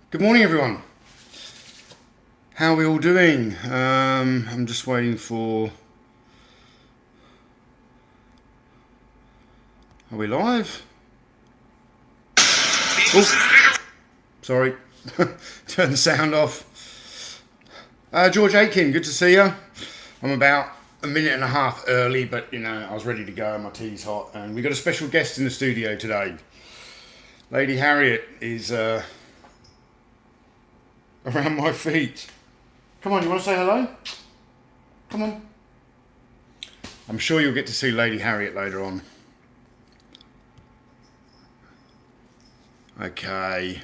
Good morning, everyone. How are we all doing? I'm just waiting for... Are we live? Oh, sorry. Turn the sound off. George Aiken, good to see you. I'm about a minute and a half early, but you know, I was ready to go. My tea's hot, and we got a special guest in the studio today. Lady Harriet is around my feet. Come on, you want to say hello? Come on. I'm sure you'll get to see Lady Harriet later on. Okay.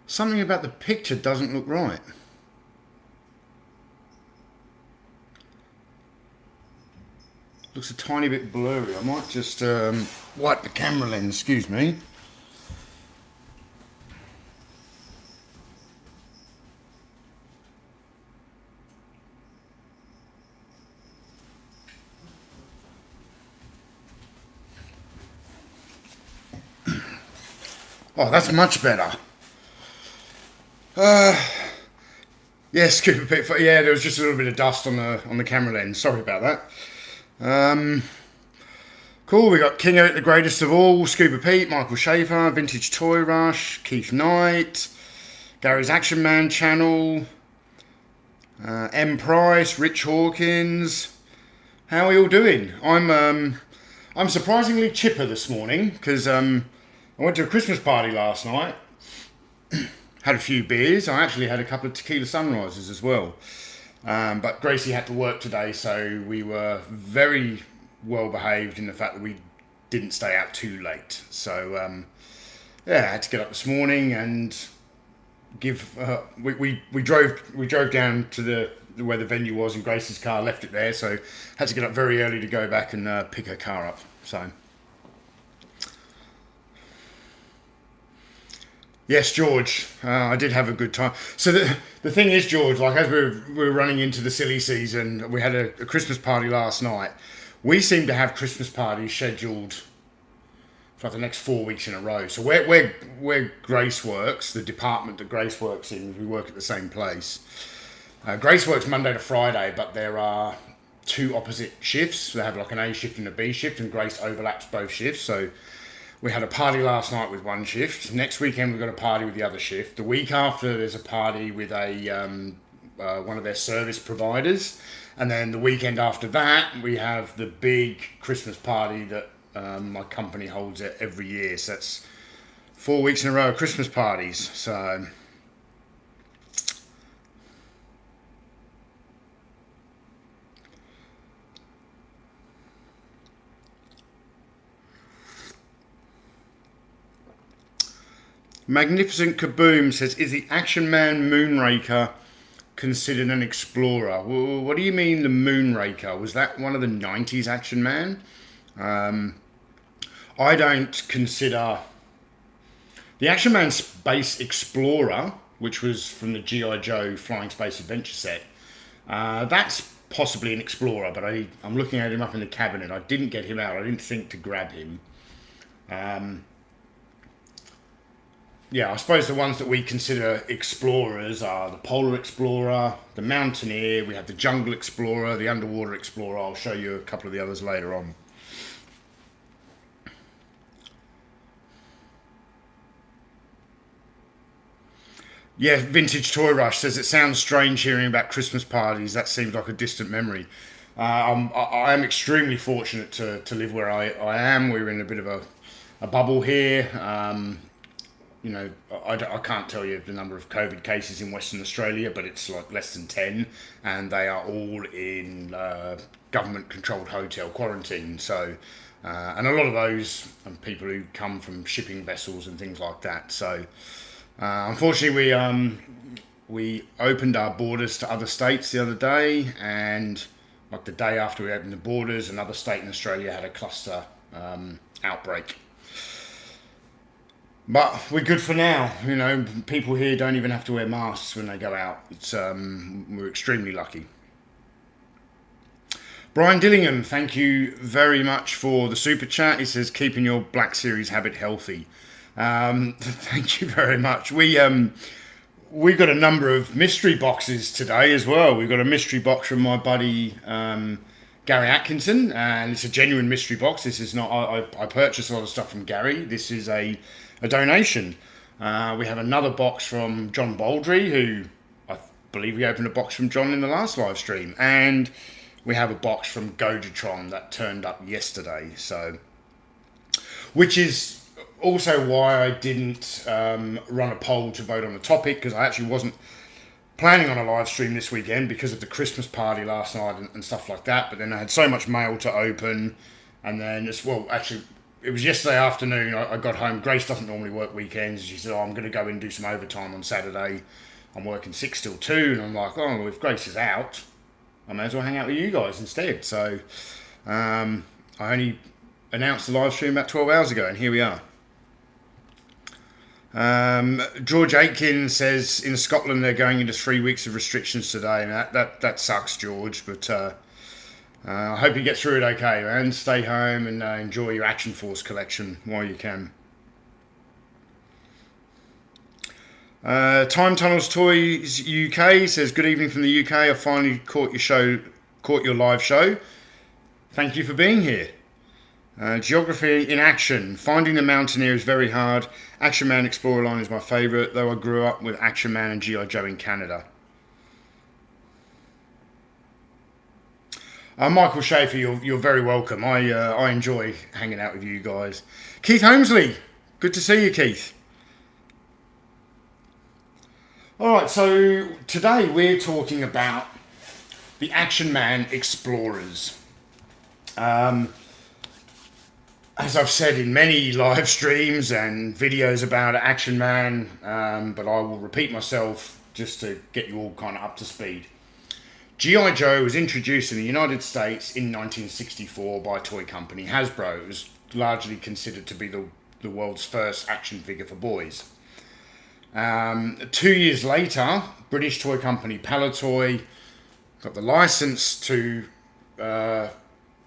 Something about the picture doesn't look right. Looks a tiny bit blurry. I might just wipe the camera lens, excuse me. Oh, that's much better. Yeah, Scuba Pete. Yeah, there was just a little bit of dust on the camera lens. Sorry about that. Cool. We got King Eric, the greatest of all, Scuba Pete, Michael Schaefer, Vintage Toy Rush, Keith Knight, Gary's Action Man channel, M Price, Rich Hawkins. How are we all doing? I'm surprisingly chipper this morning because I went to a Christmas party last night. Had a few beers. I actually had a couple of tequila sunrises as well. But Gracie had to work today, so we were very well behaved in the fact that we didn't stay out too late. So yeah, I had to get up this morning and give. We drove down to where the venue was in Gracie's car, left it there, so had to get up very early to go back and pick her car up. So. Yes, George, I did have a good time. So the thing is, George, like as we were running into the silly season, we had a Christmas party last night. We seem to have Christmas parties scheduled for like the next 4 weeks in a row. So where Grace works, the department that Grace works in, we work at the same place. Grace works Monday to Friday, but there are two opposite shifts. They have like an A shift and a B shift, and Grace overlaps both shifts. So we had a party last night with one shift. Next weekend we've got a party with the other shift. The week after there's a party with one of their service providers. And then the weekend after that we have the big Christmas party that my company holds it every year. So that's 4 weeks in a row of Christmas parties. So Magnificent Kaboom says, is the Action Man Moonraker considered an explorer? Well, what do you mean the Moonraker? Was that one of the 90s Action Man? I don't consider... The Action Man Space Explorer, which was from the G.I. Joe Flying Space Adventure set, that's possibly an explorer, but I'm looking at him up in the cabinet. I didn't get him out. I didn't think to grab him. Yeah, I suppose the ones that we consider explorers are the Polar Explorer, the Mountaineer, we have the Jungle Explorer, the Underwater Explorer. I'll show you a couple of the others later on. Yeah, Vintage Toy Rush says, it sounds strange hearing about Christmas parties. That seems like a distant memory. I am extremely fortunate to live where I am. We're in a bit of a bubble here. You know, I can't tell you the number of COVID cases in Western Australia, but it's like less than 10, and they are all in government-controlled hotel quarantine. So, and a lot of those are people who come from shipping vessels and things like that. So, unfortunately, we opened our borders to other states the other day, and like the day after we opened the borders, another state in Australia had a cluster outbreak. But we're good for now. You know, people here don't even have to wear masks when they go out. It's we're extremely lucky. Brian Dillingham, thank you very much for the super chat. He says, keeping your Black Series habit healthy. Thank you very much. We got a number of mystery boxes today as well. We've got a mystery box from my buddy Gary Atkinson, and it's a genuine mystery box. This is not, I purchased a lot of stuff from Gary. This is a donation. We have another box from John Baldry, who I believe we opened a box from John in the last live stream. And we have a box from Godatron that turned up yesterday. So, which is also why I didn't run a poll to vote on the topic, because I actually wasn't planning on a live stream this weekend because of the Christmas party last night and stuff like that. But then I had so much mail to open, and then actually it was yesterday afternoon. I got home. Grace doesn't normally work weekends. She said, I'm going to go in and do some overtime on Saturday. I'm working 6 till 2, and I'm like, well, if Grace is out, I may as well hang out with you guys instead. So I only announced the live stream about 12 hours ago, and here we are. George Aitken says in Scotland they're going into 3 weeks of restrictions today, and that sucks, George. But I hope you get through it okay, man. Stay home and enjoy your Action Force collection while you can. Time Tunnels Toys UK says, good evening from the UK. I finally caught your live show. Thank you for being here. Geography in action. Finding the Mountaineer is very hard. Action Man Explorer line is my favourite, though I grew up with Action Man and G.I. Joe in Canada. Michael Schaefer, you're very welcome. I enjoy hanging out with you guys. Keith Holmesley, good to see you, Keith. Alright, so today we're talking about the Action Man Explorers. As I've said in many live streams and videos about Action Man, but I will repeat myself just to get you all kind of up to speed. G.I. Joe was introduced in the United States in 1964 by toy company Hasbro. It was largely considered to be the world's first action figure for boys. 2 years later, British toy company Palitoy got the license to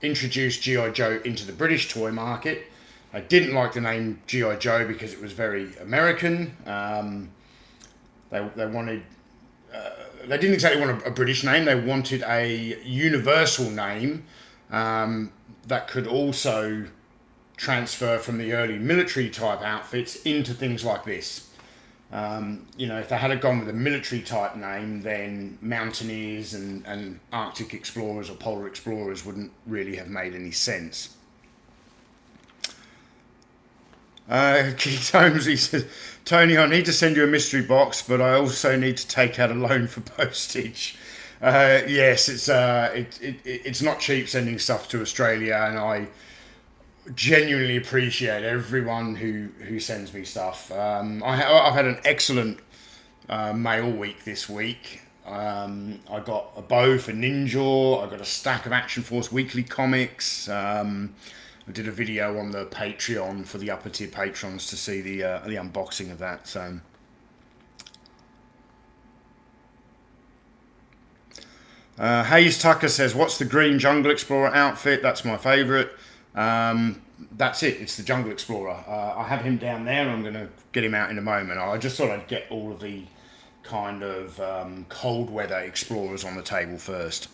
introduce G.I. Joe into the British toy market. I didn't like the name G.I. Joe because it was very American. They wanted... they didn't exactly want a British name. They wanted a universal name that could also transfer from the early military type outfits into things like this. If they had gone with a military type name, then Mountaineers and Arctic Explorers or Polar Explorers wouldn't really have made any sense. Keith Holmes, he says, Tony, I need to send you a mystery box, but I also need to take out a loan for postage. Yes, it's not cheap sending stuff to Australia, and I genuinely appreciate everyone who sends me stuff. I've had an excellent mail week this week. I got a bow for Ninja. I got a stack of Action Force weekly comics. I did a video on the Patreon for the upper tier patrons to see the unboxing of that. So, Hayes Tucker says, "What's the green Jungle Explorer outfit? That's my favourite." That's it. It's the Jungle Explorer. I have him down there, and I'm going to get him out in a moment. I just thought I'd get all of the kind of cold weather Explorers on the table first.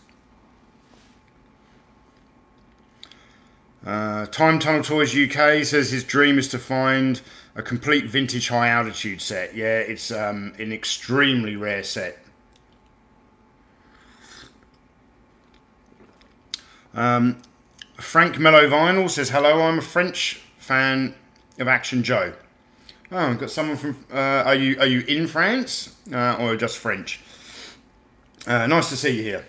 Time Tunnel Toys UK says his dream is to find a complete vintage high altitude set. Yeah, it's an extremely rare set. Frank Mellow Vinyl says, hello, I'm a French fan of Action Joe. Oh, I've got someone from, are you in France or just French? Nice to see you here.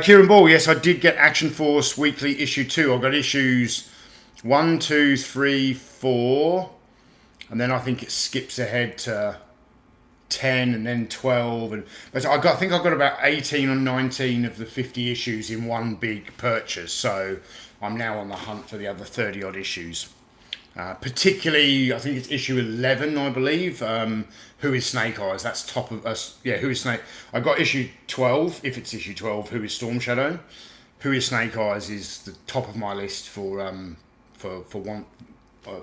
Kieran Ball, yes, I did get Action Force Weekly issue 2. I got issues 1, 2, 3, 4, and then I think it skips ahead to 10 and then 12. But I think I got about 18 or 19 of the 50 issues in one big purchase. So I'm now on the hunt for the other 30 odd issues. Particularly, I think it's issue 11, I believe. Who is Snake Eyes? That's top of us. Yeah, Who is Snake? I got issue 12. If it's issue 12, Who is Storm Shadow? Who is Snake Eyes is the top of my list for one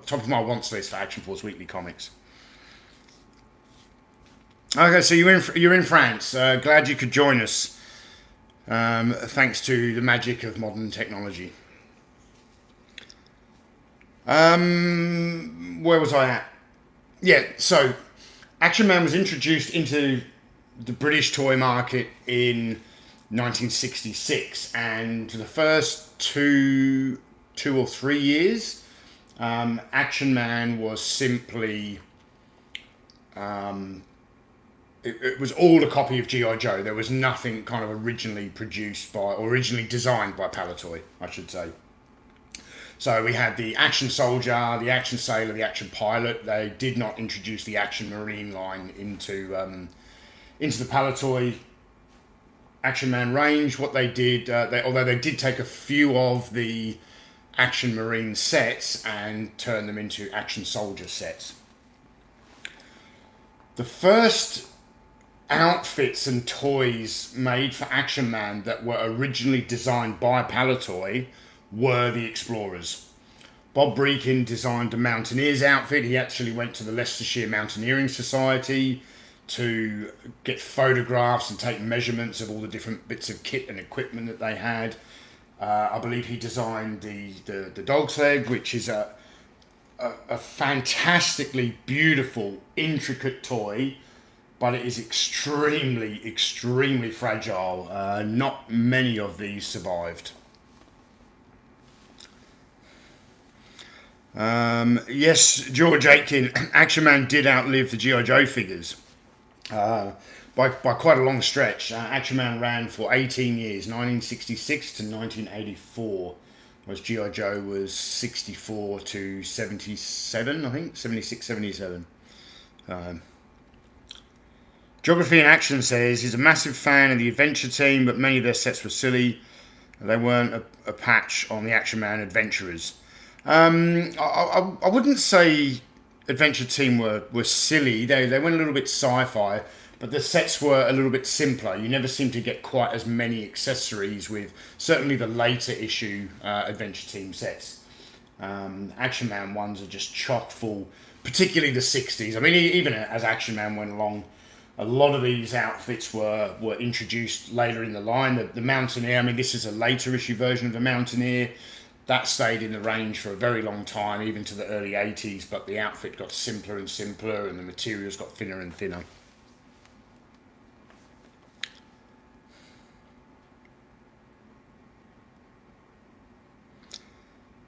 top of my wants list for Action Force Weekly comics. Okay, so you're in France. Glad you could join us. Thanks to the magic of modern technology. Where was I at? Yeah, so Action Man was introduced into the British toy market in 1966, and for the first two or 3 years, Action Man was simply it was all a copy of G.I. Joe. There was nothing kind of originally designed by Palitoy, I should say. So we had the Action Soldier, the Action Sailor, the Action Pilot. They did not introduce the Action Marine line into the Palitoy Action Man range. What they did, although they did take a few of the Action Marine sets and turn them into Action Soldier sets. The first outfits and toys made for Action Man that were originally designed by Palitoy were the Explorers. Bob Breakin designed a Mountaineers outfit. He actually went to the Leicestershire Mountaineering Society to get photographs and take measurements of all the different bits of kit and equipment that they had. I believe he designed the dog's leg, which is a fantastically beautiful, intricate toy, but it is extremely, extremely fragile. Not many of these survived. Yes, George Aitken, Action Man did outlive the G.I. Joe figures by quite a long stretch. Action Man ran for 18 years, 1966 to 1984, whereas G.I. Joe was 64 to 77, I think, 76, 77. Geography in Action says he's a massive fan of the Adventure Team, but many of their sets were silly. They weren't a patch on the Action Man Adventurers. I wouldn't say Adventure Team were silly. They went a little bit sci-fi, but the sets were a little bit simpler. You never seem to get quite as many accessories with certainly the later issue Adventure Team sets. Action Man ones are just chock full, particularly the 60s. I mean, even as Action Man went along, a lot of these outfits were introduced later in the line. The Mountaineer, I mean, this is a later issue version of the Mountaineer. That stayed in the range for a very long time, even to the early 80s, but the outfit got simpler and simpler and the materials got thinner and thinner.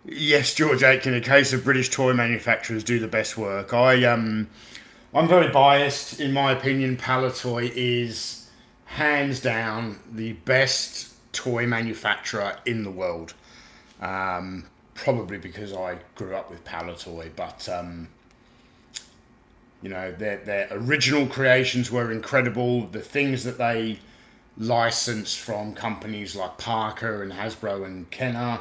Yes, George Aitken, a case of British toy manufacturers do the best work. I'm very biased. In my opinion, Palitoy is hands down the best toy manufacturer in the world. Probably because I grew up with Palitoy, but their original creations were incredible. The things that they licensed from companies like Parker and Hasbro and Kenner,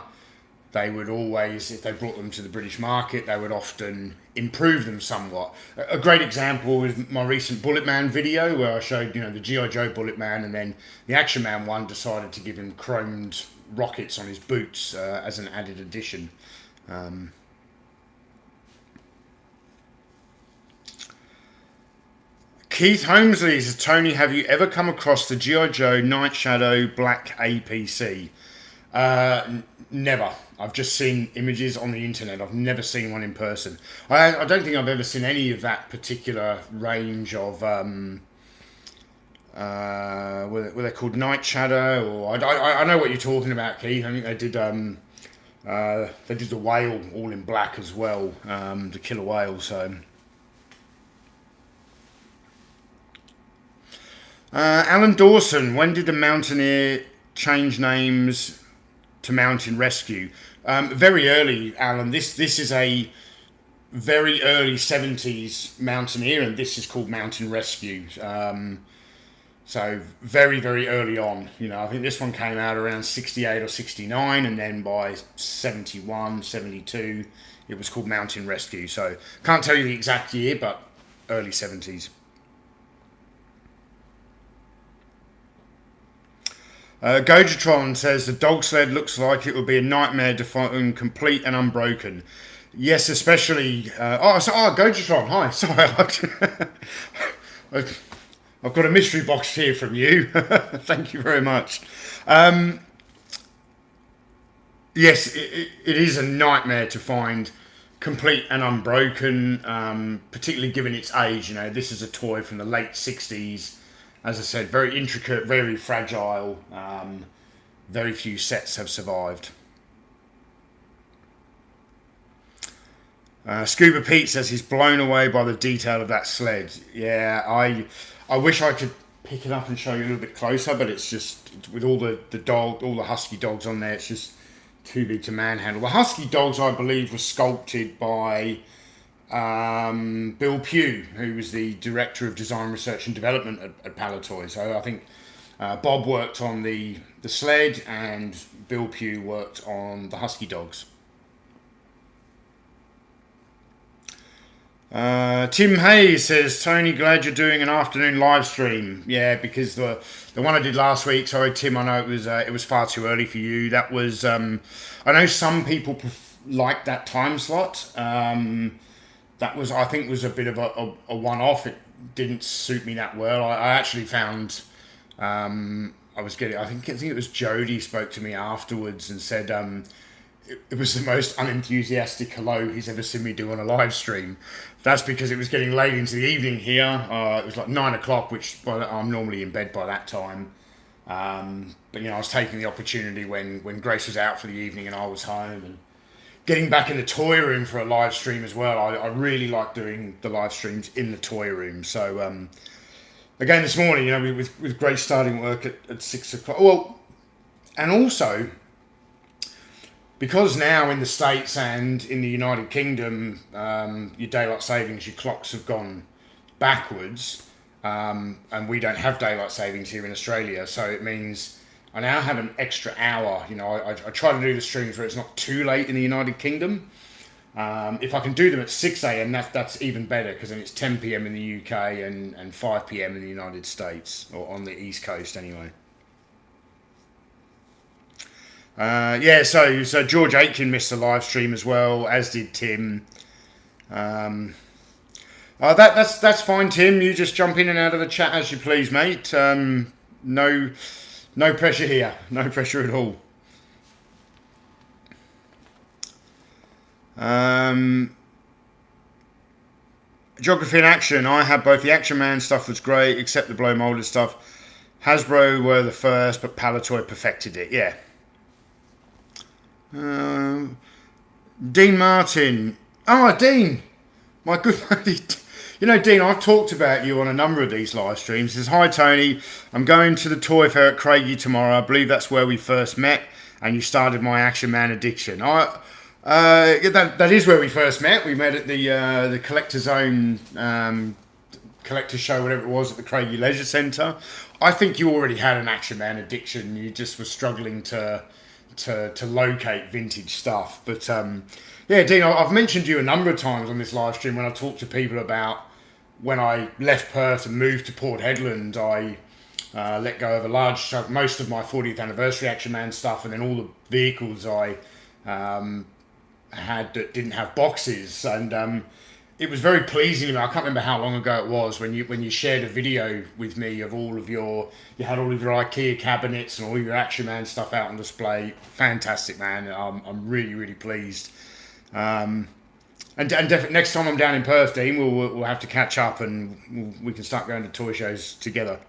they would always, if they brought them to the British market, they would often improve them somewhat. A great example is my recent Bullet Man video, where I showed the G.I. Joe Bullet Man, and then the Action Man one decided to give him chromed rockets on his boots as an added addition. Keith Holmesley says, Tony, have you ever come across the G.I. Joe Night Shadow Black APC? Never. I've just seen images on the internet. I've never seen one in person. I don't think I've ever seen any of that particular range of were they called Night Shadow, or I know what you're talking about, Keith. I think they did the whale all in black as well, the killer whale. So Alan Dawson, when did the Mountaineer change names to Mountain Rescue? Very early, Alan. This is a very early 70s Mountaineer, and this is called Mountain Rescue. So very, very early on. I think this one came out around 68 or 69, and then by 71, 72, it was called Mountain Rescue. So can't tell you the exact year, but early 70s. Gojatron says the dog sled looks like it would be a nightmare to find complete and unbroken. Yes, especially. Gojatron, hi. Sorry, I've got a mystery box here from you. Thank you very much. Yes, it is a nightmare to find complete and unbroken, particularly given its age. You know, this is a toy from the late 60s. As I said, very intricate, very fragile. Very few sets have survived. Scuba Pete says he's blown away by the detail of that sled. Yeah, I wish I could pick it up and show you a little bit closer, but it's just, with all the husky dogs on there, it's just too big to manhandle. The husky dogs, I believe, were sculpted by Bill Pugh, who was the Director of Design, Research and Development at Palatoy. So I think Bob worked on the sled and Bill Pugh worked on the husky dogs. Tim Hayes says, Tony, glad you're doing an afternoon live stream. Yeah, because the one I did last week, sorry Tim, I know it was far too early for you. That was, I know some people like that time slot. That was, I think, was a bit of a one-off. It didn't suit me that well. I actually found, I think it was Jody spoke to me afterwards and said, it was the most unenthusiastic hello he's ever seen me do on a live stream. That's because it was getting late into the evening here. It was like 9 o'clock, which I'm normally in bed by that time. But I was taking the opportunity when Grace was out for the evening and I was home, and getting back in the toy room for a live stream as well. I really like doing the live streams in the toy room. So again this morning, with Grace starting work at 6 o'clock. Well, and also, because now in the States and in the United Kingdom, your daylight savings, your clocks have gone backwards, and we don't have daylight savings here in Australia, so it means I now have an extra hour. I try to do the streams where it's not too late in the United Kingdom. If I can do them at 6 a.m, that's even better, because then it's 10 p.m. in the UK and 5 p.m. in the United States, or on the East Coast anyway. So George Aitken missed the live stream as well, as did Tim. That's fine, Tim. You just jump in and out of the chat as you please, mate. No pressure here. No pressure at all. Geography in Action. I had both the Action Man stuff was great, except the blow molded stuff. Hasbro were the first, but Palatoy perfected it. Yeah. Dean Martin. Oh, Dean, my good buddy. Dean, I've talked about you on a number of these live streams. He says, hi, Tony. I'm going to the toy fair at Craigie tomorrow. I believe that's where we first met, and you started my Action Man addiction. That is where we first met. We met at the Collector's Own Collector's Show, whatever it was, at the Craigie Leisure Centre. I think you already had an Action Man addiction. You just were struggling to locate vintage stuff. But Dean, I've mentioned you a number of times on this live stream when I talk to people about when I left Perth and moved to Port Hedland. I let go of a large chunk, most of my 40th anniversary Action Man stuff, and then all the vehicles I had that didn't have boxes, and it was very pleasing to me. I can't remember how long ago it was when you shared a video with me of you had all of your IKEA cabinets and all your Action Man stuff out on display. Fantastic, man. I'm really, really pleased. And definitely next time I'm down in Perth, Dean, we'll have to catch up and we can start going to toy shows together.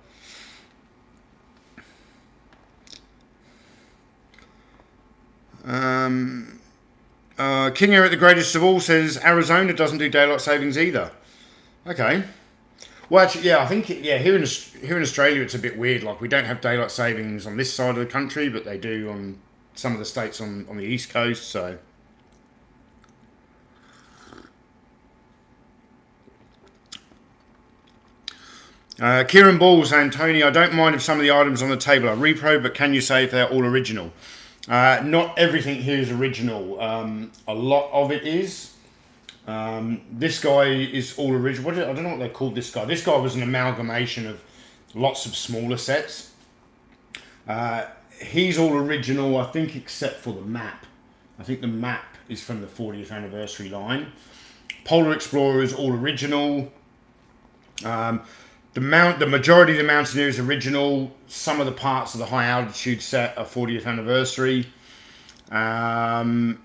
King Eric, the greatest of all, says Arizona doesn't do daylight savings either. Okay. Well, actually, yeah, I think here in Australia it's a bit weird. Like, we don't have daylight savings on this side of the country, but they do on some of the states on the East Coast. So. Kieran Ball saying, Tony, I don't mind if some of the items on the table are repro, but can you say if they're all original? Not everything here is original. A lot of it is. This guy is all original. I don't know what they called this guy. This guy was an amalgamation of lots of smaller sets. He's all original, I think, except for the map. I think the map is from the 40th anniversary line. Polar Explorer is all original. The majority of the Mountaineer is original. Some of the parts of the high altitude set are 40th anniversary. And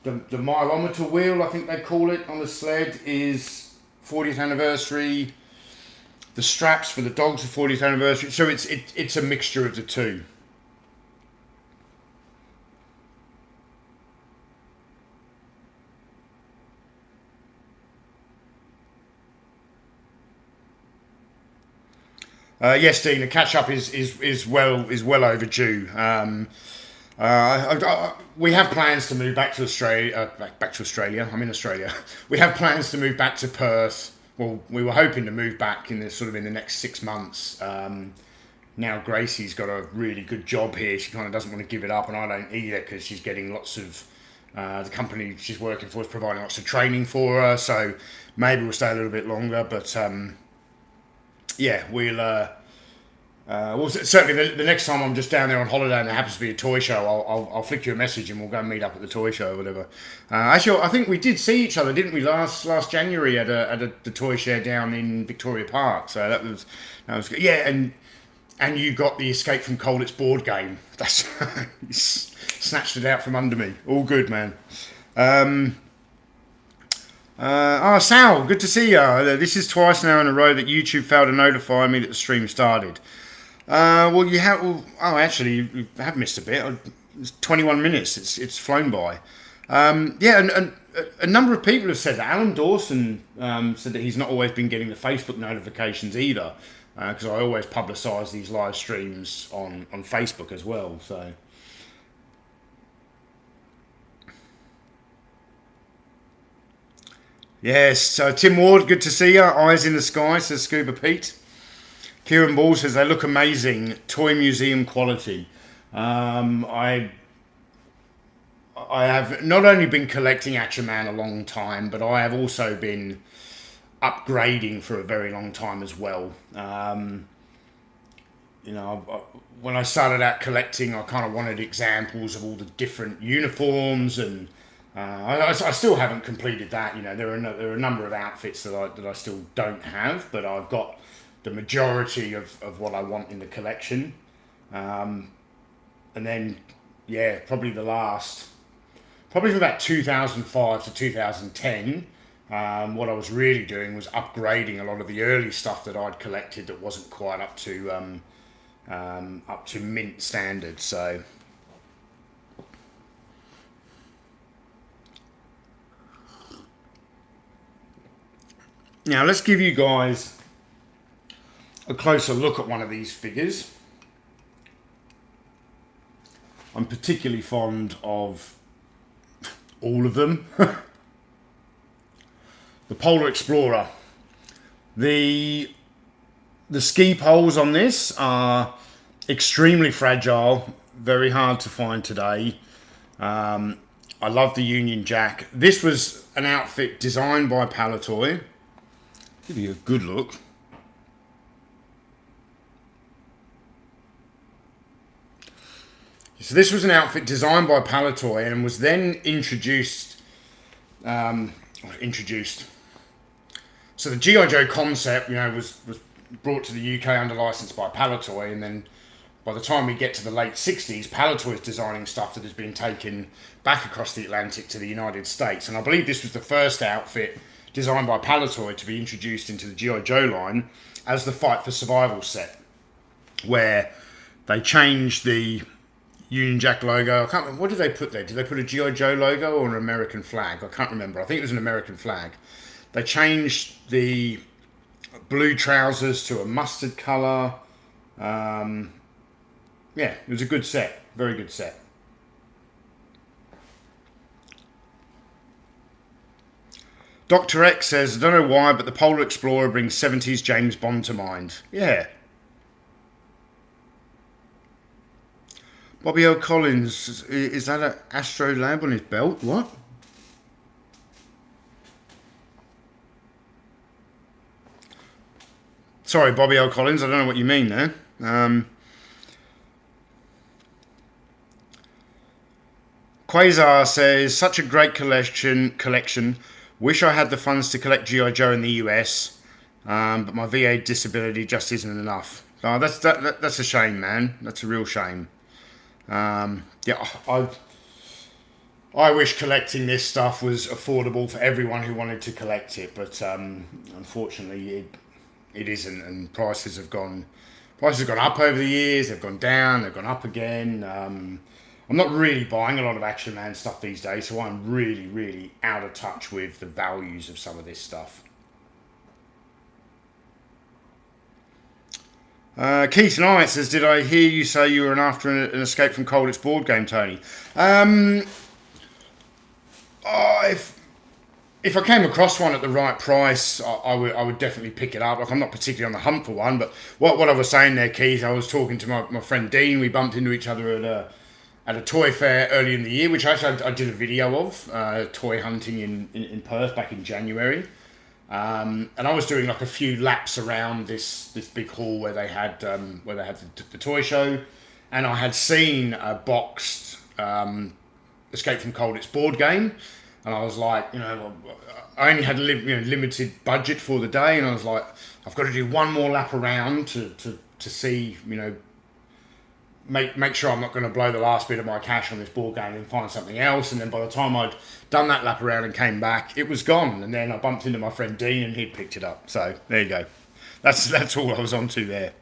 the mileometer wheel, I think they call it, on the sled is 40th anniversary. The straps for the dogs are 40th anniversary. So it's a mixture of the two. Yes, Dean. The catch up is well overdue. We have plans to move back to Australia. Back to Australia. I'm in Australia. We have plans to move back to Perth. Well, we were hoping to move back in the next 6 months. Now Gracie's got a really good job here. She kind of doesn't want to give it up, and I don't either, because she's getting lots of. The company she's working for is providing lots of training for her. So maybe we'll stay a little bit longer, but. Yeah, well, certainly the next time I'm just down there on holiday and there happens to be a toy show, I'll flick you a message and we'll go and meet up at the toy show or whatever. Actually, I think we did see each other, didn't we, last January at the toy show down in Victoria Park? So that was good. Yeah, and you got the Escape from Colditz board game. That's you snatched it out from under me. All good, man. Sal, good to see you. This is twice now in a row that YouTube failed to notify me that the stream started. Well, you have. Actually, you have missed a bit. It's 21 minutes. It's flown by. And a number of people have said that. Alan Dawson said that he's not always been getting the Facebook notifications either, because I always publicise these live streams on Facebook as well. So. Yes, Tim Ward, good to see you. Eyes in the sky, says Scuba Pete. Kieran Ball says they look amazing. Toy museum quality. I have not only been collecting Action Man a long time, but I have also been upgrading for a very long time as well. When I started out collecting, I kind of wanted examples of all the different uniforms, and I still haven't completed that. There are a number of outfits that I still don't have, but I've got the majority of what I want in the collection. And then, probably from about 2005 to 2010, what I was really doing was upgrading a lot of the early stuff that I'd collected that wasn't quite up to mint standards. So. Now let's give you guys a closer look at one of these figures. I'm particularly fond of all of them. The Polar Explorer. The ski poles on this are extremely fragile, very hard to find today. I love the Union Jack. This was an outfit designed by Palitoy. Give you a good look. So this was an outfit designed by Palitoy and was then introduced. So the G.I. Joe concept, was brought to the UK under license by Palitoy, and then by the time we get to the late 60s, Palitoy is designing stuff that has been taken back across the Atlantic to the United States. And I believe this was the first outfit designed by Palitoy to be introduced into the G.I. Joe line as the Fight for Survival set, where they changed the Union Jack logo. I can't remember, what did they put there? Did they put a G.I. Joe logo or an American flag? I can't remember. I think it was an American flag. They changed the blue trousers to a mustard colour. It was a good set. Very good set. Dr. X says, I don't know why, but the Polar Explorer brings 70s James Bond to mind. Yeah. Bobby O. Collins, is that an Astro Lab on his belt? What? Sorry, Bobby O. Collins, I don't know what you mean there. Quasar says, such a great collection. Wish I had the funds to collect G.I. Joe in the US, but my VA disability just isn't enough. Oh, that's a shame, man. That's a real shame. Yeah, I wish collecting this stuff was affordable for everyone who wanted to collect it, but unfortunately it isn't, and prices have gone up over the years. They've gone down, they've gone up again. I'm not really buying a lot of Action Man stuff these days, so I'm really out of touch with the values of some of this stuff. Keith Knight says, did I hear you say you were after an Escape from Colditz board game, Tony? If I came across one at the right price, I would definitely pick it up. Like, I'm not particularly on the hunt for one, but what I was saying there, Keith, I was talking to my friend Dean. We bumped into each other at a toy fair early in the year, which actually I did a video of, toy hunting in Perth back in January. And I was doing like a few laps around this big hall where they had the toy show, and I had seen a boxed Escape from Colditz board game, and I was like, I only had a limited budget for the day, and I was like, I've got to do one more lap around to see, make sure I'm not going to blow the last bit of my cash on this board game and find something else. And then by the time I'd done that lap around and came back, it was gone. And then I bumped into my friend Dean, and he'd picked it up. So there you go. That's all I was on to there.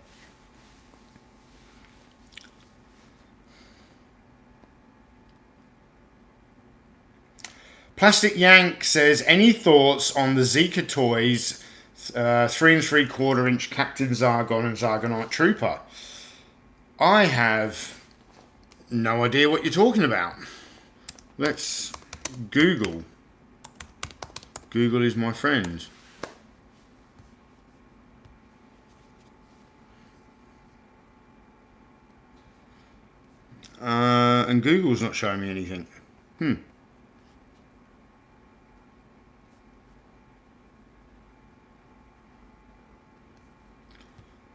Plastic Yank says, any thoughts on the Zika Toys 3 3/4 inch Captain Zargon and Zargonite Trooper? I have no idea what you're talking about. Let's Google. Google is my friend. And Google's not showing me anything.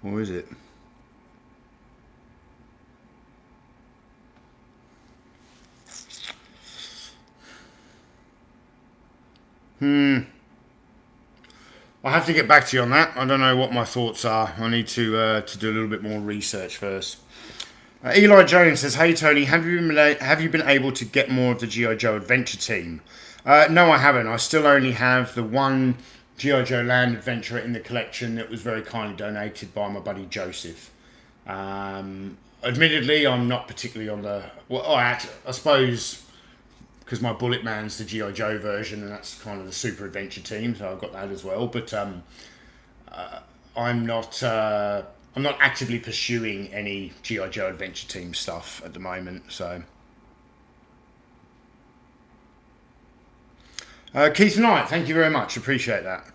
Or is it? I'll have to get back to you on that. I don't know what my thoughts are. I need to do a little bit more research first. Eli Jones says, hey Tony, have you been able to get more of the G.I. Joe Adventure Team? No, I haven't. I still only have the one G.I. Joe Land Adventurer in the collection that was very kindly donated by my buddy Joseph. Admittedly, I'm not particularly on the... Well, I suppose... because my Bullet Man's the G.I. Joe version, and that's kind of the Super Adventure Team, so I've got that as well. But I'm not actively pursuing any G.I. Joe Adventure Team stuff at the moment. So Keith Knight, thank you very much, appreciate that.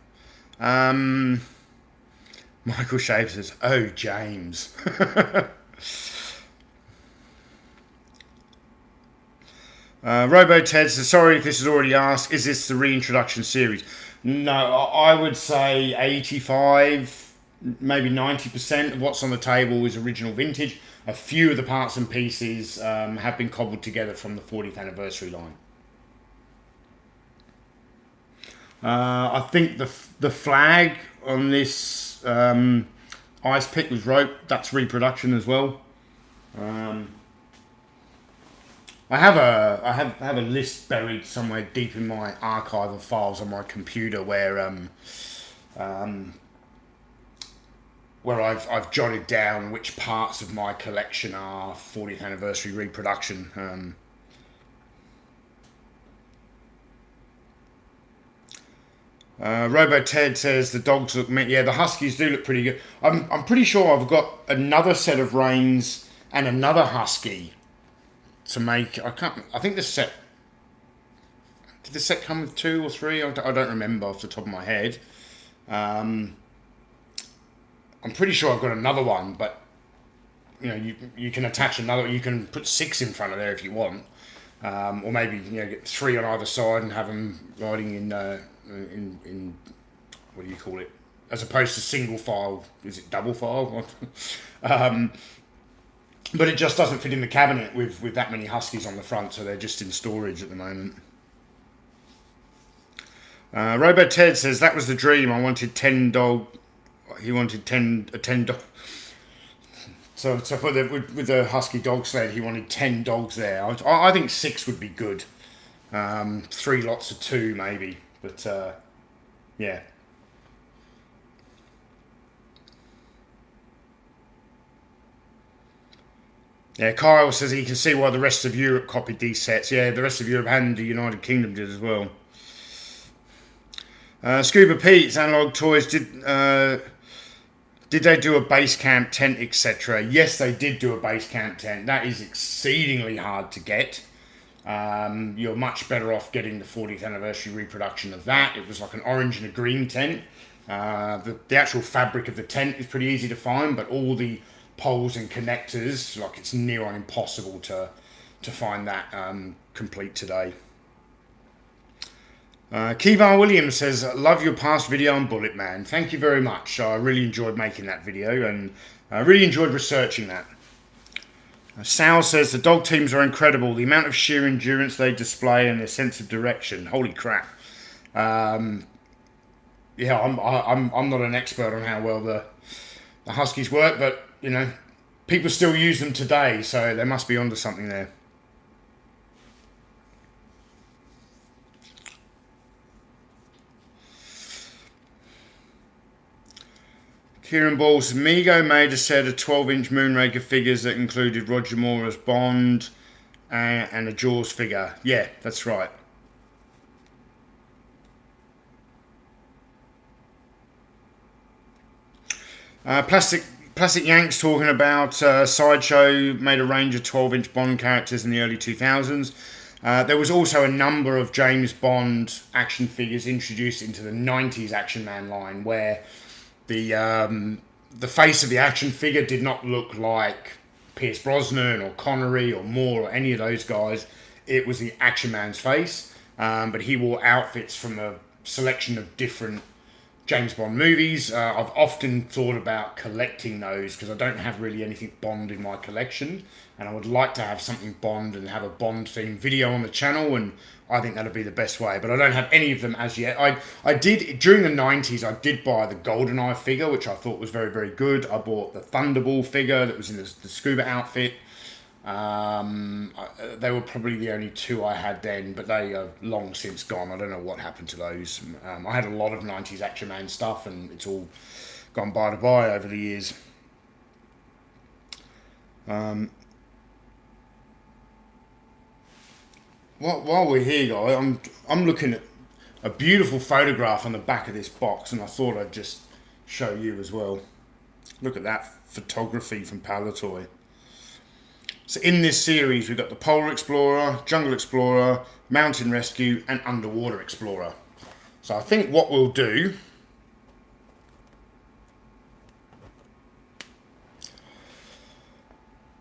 Michael Shave says, oh James. Robo Ted says, sorry if this is already asked, is this the reintroduction series? No, I would say 85, maybe 90% of what's on the table is original vintage. A few of the parts and pieces have been cobbled together from the 40th anniversary line. I think the flag on this ice pick was rope. That's reproduction as well. I have a list buried somewhere deep in my archive of files on my computer where I've jotted down which parts of my collection are 40th anniversary reproduction. Robo Ted says the dogs look mint. Yeah, the Huskies do look pretty good. I'm pretty sure I've got another set of reins and another Husky to make. I think the set. Did the set come with 2 or 3? I don't remember off the top of my head. I'm pretty sure I've got another one, but you know, you can attach another. You can put 6 in front of there if you want, or maybe get 3 on either side and have them riding in what do you call it? As opposed to single file, is it double file? But it just doesn't fit in the cabinet with that many Huskies on the front, so they're just in storage at the moment. Robo Ted says that was the dream. I wanted 10 dog. He wanted 10 dog. So for with the Husky dog sled, he wanted 10 dogs there. I think 6 would be good. 3 lots of 2 maybe, but yeah. Yeah, Kyle says he can see why the rest of Europe copied these sets. Yeah, the rest of Europe and the United Kingdom did as well. Scuba Pete's Analog Toys did they do a base camp tent, etc.? Yes, they did do a base camp tent. That is exceedingly hard to get. You're much better off getting the 40th anniversary reproduction of that. It was like an orange and a green tent. The actual fabric of the tent is pretty easy to find, but all the poles and connectors, like it's near on impossible to find that complete today. Kevin Williams says, love your past video on Bullet Man. Thank you very much. I really enjoyed making that video and I really enjoyed researching that. Sal says, the dog teams are incredible. The amount of sheer endurance they display and their sense of direction. Holy crap. Yeah, I'm not an expert on how well the Huskies work, but you know, people still use them today, so they must be onto something there. Kieran Ball says, Mego made a set of 12-inch Moonraker figures that included Roger Moore as Bond and a Jaws figure. Yeah, that's right. Plastic Yanks talking about Sideshow made a range of 12-inch Bond characters in the early 2000s. There was also a number of James Bond action figures introduced into the 90s Action Man line where the face of the action figure did not look like Pierce Brosnan or Connery or Moore or any of those guys. It was the Action Man's face, but he wore outfits from a selection of different James Bond movies. I've often thought about collecting those because I don't have really anything Bond in my collection, and I would like to have something Bond and have a Bond themed video on the channel, and I think that'd be the best way, but I don't have any of them as yet. I did, during the 90s, I did buy the GoldenEye figure, which I thought was very, very good. I bought the Thunderball figure that was in the scuba outfit. They were probably the only 2 I had then, but they are long since gone. I don't know what happened to those. I had a lot of 90s Action Man stuff, and it's all gone by to buy over the years. While we're here, guys, I'm looking at a beautiful photograph on the back of this box, and I thought I'd just show you as well. Look at that photography from Palatoy. So in this series, we've got the Polar Explorer, Jungle Explorer, Mountain Rescue, and Underwater Explorer. So I think what we'll do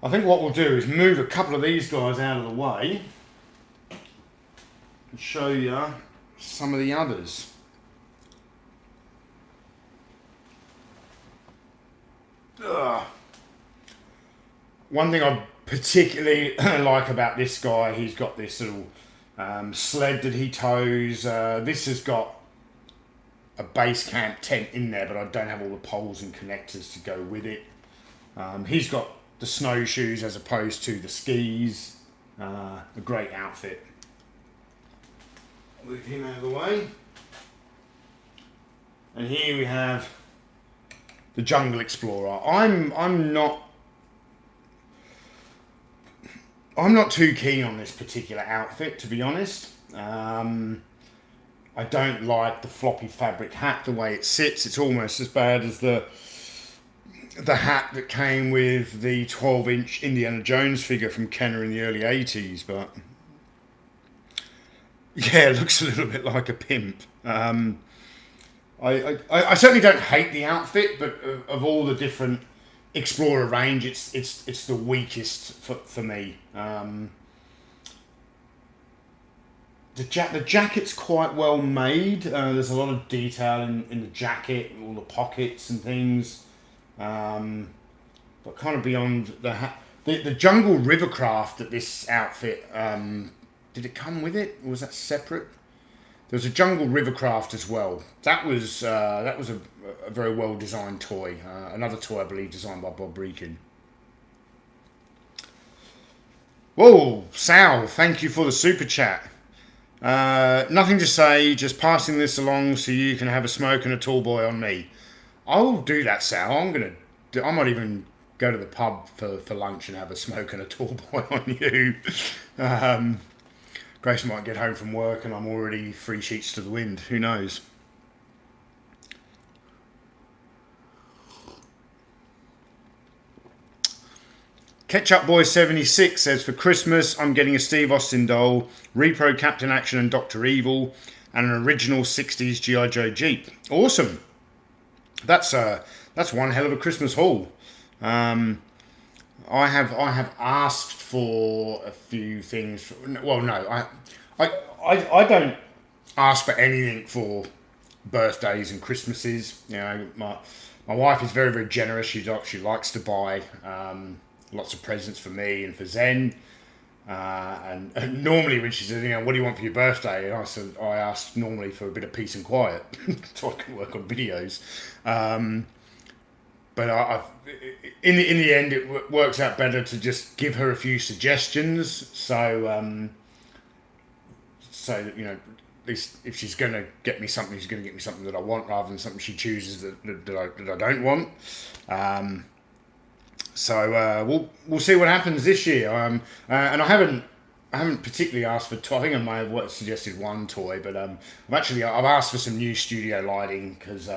is move a couple of these guys out of the way and show you some of the others. One thing I particularly like about this guy, he's got this little sled that he tows. This has got a base camp tent in there, but I don't have all the poles and connectors to go with it. He's got the snowshoes as opposed to the skis. A great outfit. Move him out of the way. And here we have the Jungle Explorer. I'm not too keen on this particular outfit, to be honest. I don't like the floppy fabric hat, the way it sits. It's almost as bad as the hat that came with the 12-inch Indiana Jones figure from Kenner in the early 80s, but yeah, it looks a little bit like a pimp. I certainly don't hate the outfit, but of all the different Explorer range, it's the weakest for me. The jacket's quite well made. There's a lot of detail in the jacket, all the pockets and things. But kind of beyond the Jungle Rivercraft that this outfit, did it come with it? Or was that separate? There was a Jungle Rivercraft as well. That was a very well designed toy. Another toy I believe designed by Bob Breakin. Whoa, Sal, thank you for the super chat. Nothing to say, just passing this along so you can have a smoke and a tall boy on me. I'll do that, Sal. I might even go to the pub for lunch and have a smoke and a tall boy on you. Grace might get home from work and I'm already 3 sheets to the wind. Who knows? Ketchup Boy 76 says, for Christmas, I'm getting a Steve Austin doll, Repro Captain Action and Dr. Evil, and an original 60s G.I. Joe Jeep. Awesome. That's one hell of a Christmas haul. I have asked for a few things. Well, no, I don't ask for anything for birthdays and Christmases. You know, my wife is very, very generous. She likes to buy lots of presents for me and for Zen. And normally when she says, you know, what do you want for your birthday? And I ask normally for a bit of peace and quiet so I can work on videos. But in the end, it works out better to just give her a few suggestions. So you know, at least if she's going to get me something, she's going to get me something that I want rather than something she chooses that I don't want. So we'll see what happens this year. And I haven't particularly asked for toy. I think I may have suggested one toy, but I've asked for some new studio lighting because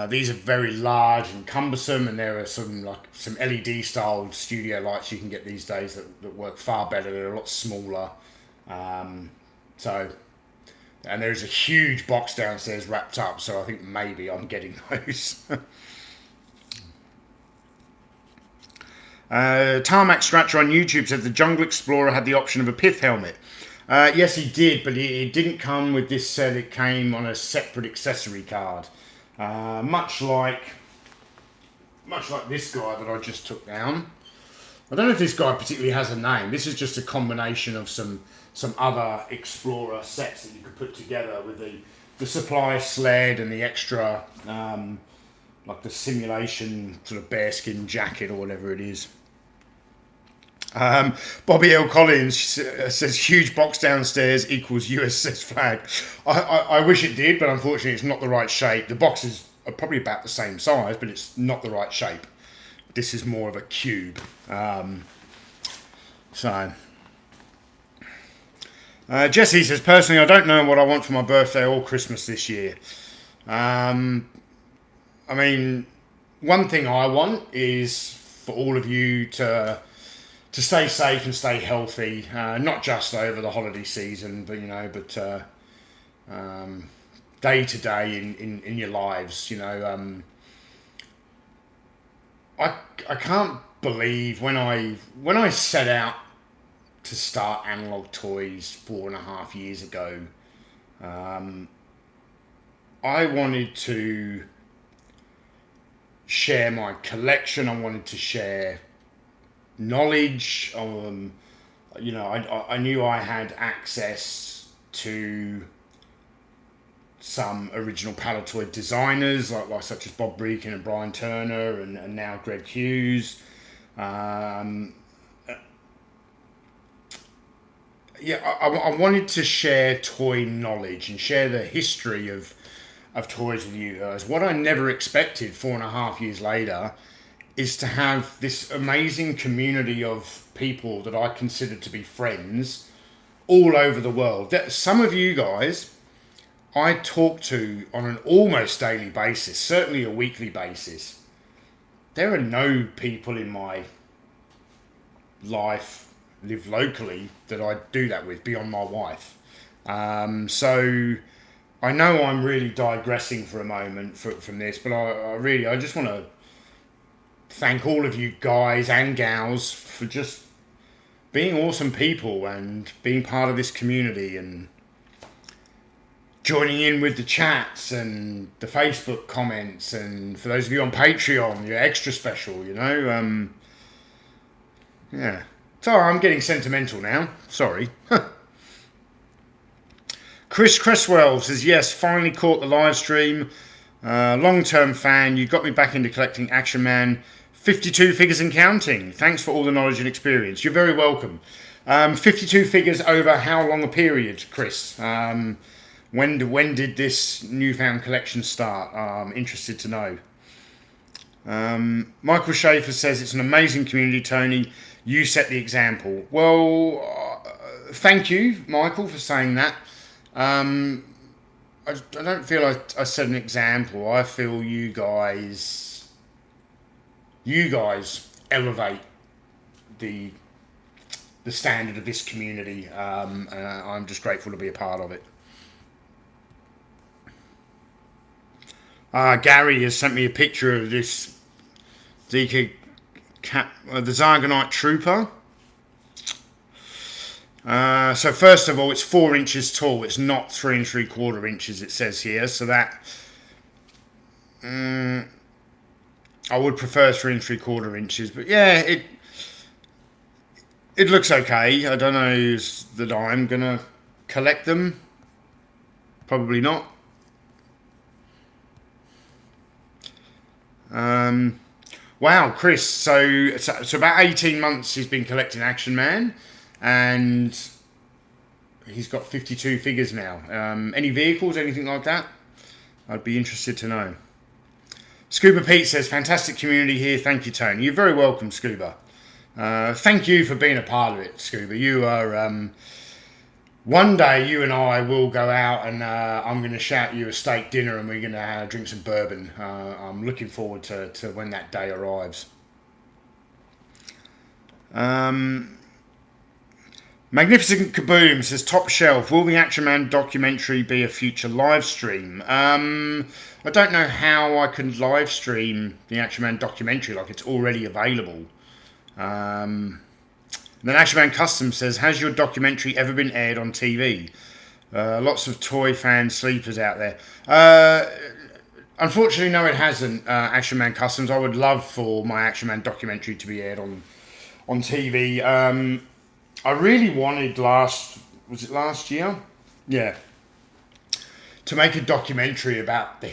these are very large and cumbersome, and there are some LED styled studio lights you can get these days that work far better. They're a lot smaller. And there's a huge box downstairs wrapped up, so I think maybe I'm getting those. Tarmac Scratcher on YouTube said the Jungle Explorer had the option of a pith helmet. Yes, he did, but it didn't come with this set. It came on a separate accessory card. Much like this guy that I just took down. I don't know if this guy particularly has a name. This is just a combination of some other Explorer sets that you could put together with the supply sled and the extra, like the simulation sort of bearskin jacket or whatever it is. Bobby L. Collins says huge box downstairs equals USS flag. I wish it did, but unfortunately it's not the right shape. The boxes are probably about the same size, but it's not the right shape. This is more of a cube. Jesse says, personally, I don't know what I want for my birthday or Christmas this year. I mean, one thing I want is for all of you to stay safe and stay healthy, not just over the holiday season, but day to day in your lives. You know, I can't believe when I set out to start Analog Toys 4.5 years ago, I wanted to share my collection. I wanted to share knowledge. You know, I knew I had access to some original Palatoid designers, like such as Bob Breakin and Brian Turner, and now Greg Hughes. I wanted to share toy knowledge and share the history of toys with you guys. What I never expected 4.5 years later is to have this amazing community of people that I consider to be friends all over the world. Some of you guys I talk to on an almost daily basis, certainly a weekly basis. There are no people in my life live locally that I do that with beyond my wife. So I know I'm really digressing for a moment from this, but I just want to thank all of you guys and gals for just being awesome people and being part of this community and joining in with the chats and the Facebook comments, and for those of you on Patreon, you're extra special, you know. Yeah. Sorry, I'm getting sentimental now. Sorry. Chris Cresswell says, yes, finally caught the live stream. Long-term fan. You got me back into collecting Action Man. 52 figures and counting. Thanks for all the knowledge and experience. You're very welcome. 52 figures over how long a period, Chris? When did this newfound collection start? I'm interested to know. Michael Schaefer says, it's an amazing community, Tony. You set the example. Well, thank you, Michael, for saying that. I don't feel I set an example. I feel you guys elevate the standard of this community. I'm just grateful to be a part of it. Gary has sent me a picture of this the Zargonite Trooper. So first of all, it's 4 inches tall. It's not 3 3/4 inches, it says here. So that I would prefer 3 3/4 inches, but yeah, it looks okay. I don't know that I'm gonna collect them. Probably not. Wow, Chris. So about 18 months he's been collecting Action Man, and he's got 52 figures now. Any vehicles, anything like that? I'd be interested to know. Scuba Pete says, fantastic community here. Thank you, Tony. You're very welcome, Scuba. Thank you for being a part of it, Scuba. You are... one day you and I will go out and I'm going to shout you a steak dinner and we're going to drink some bourbon. I'm looking forward to when that day arrives. Magnificent Kaboom says, top shelf, will the Action Man documentary be a future live stream? I don't know how I can live stream the Action Man documentary, like it's already available. Then Action Man Custom says, has your documentary ever been aired on TV? Lots of toy fan sleepers out there. Unfortunately, no, it hasn't, Action Man Customs. I would love for my Action Man documentary to be aired on TV. I really wanted was it last year? Yeah. To make a documentary about the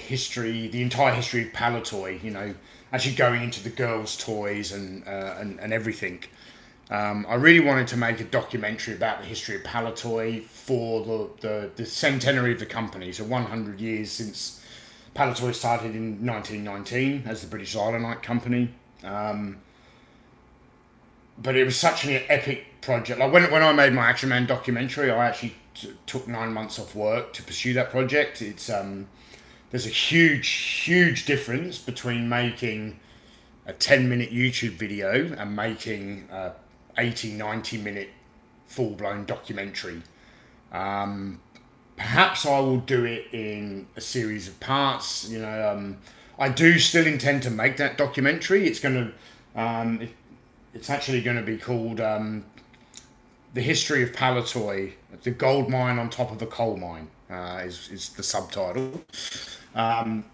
entire history of Palatoy, you know, actually going into the girls' toys and everything. I really wanted to make a documentary about the history of Palatoy for the centenary of the company, so 100 years since Palatoy started in 1919 as the British Xylonite Company. But it was such an epic project. Like when I made my Action Man documentary, I actually took 9 months off work to pursue that project. It's there's a huge difference between making a 10-minute YouTube video and making 80-90 minute full-blown documentary. Perhaps I will do it in a series of parts. You know, I do still intend to make that documentary. It's going to it's actually going to be called The History of Palatoy, the gold mine on top of a coal mine, is the subtitle. And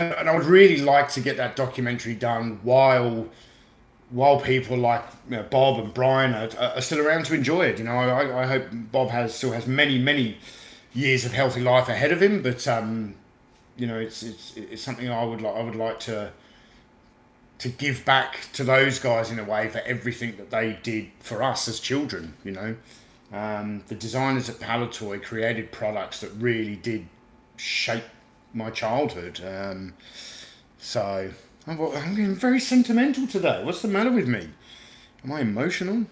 I would really like to get that documentary done while people like, you know, Bob and Brian are still around to enjoy it. You know, I hope Bob still has many years of healthy life ahead of him. But you know, it's something I would like to give back to those guys in a way for everything that they did for us as children. You know, the designers at Palatoy created products that really did shape my childhood. So I'm getting very sentimental today. What's the matter with me? Am I emotional?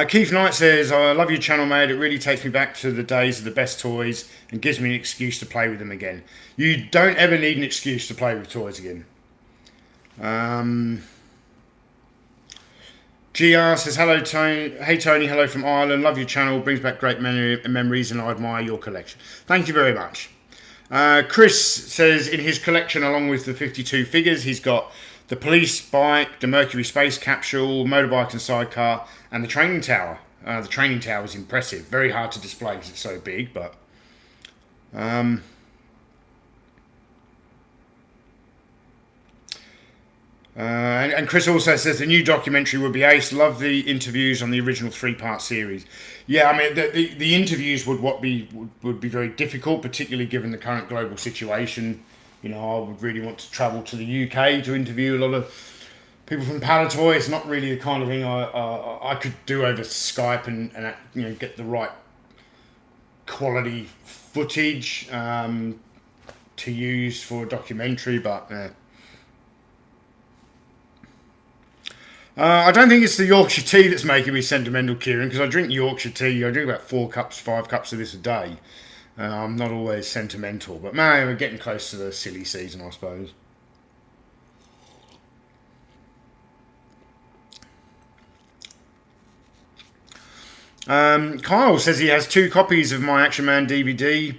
Keith Knight says, I love your channel, mate. It really takes me back to the days of the best toys and gives me an excuse to play with them again. You don't ever need an excuse to play with toys again. GR says, hello Tony. Hey Tony, hello from Ireland. Love your channel. Brings back great memories and I admire your collection. Thank you very much. Chris says in his collection, along with the 52 figures, he's got the police bike, the Mercury space capsule, motorbike and sidecar, and the training tower. The training tower is impressive. Very hard to display because it's so big, but... and Chris also says the new documentary would be ace. Love the interviews on the original 3-part series. Yeah, I mean the interviews would be very difficult, particularly given the current global situation. You know, I would really want to travel to the UK to interview a lot of people from Palatoy. It's not really the kind of thing I could do over Skype and you know, get the right quality footage to use for a documentary, but. I don't think it's the Yorkshire tea that's making me sentimental, Kieran, because I drink Yorkshire tea. I drink about 4 cups, 5 cups of this a day. I'm not always sentimental, but man, we're getting close to the silly season, I suppose. Kyle says he has 2 copies of my Action Man DVD,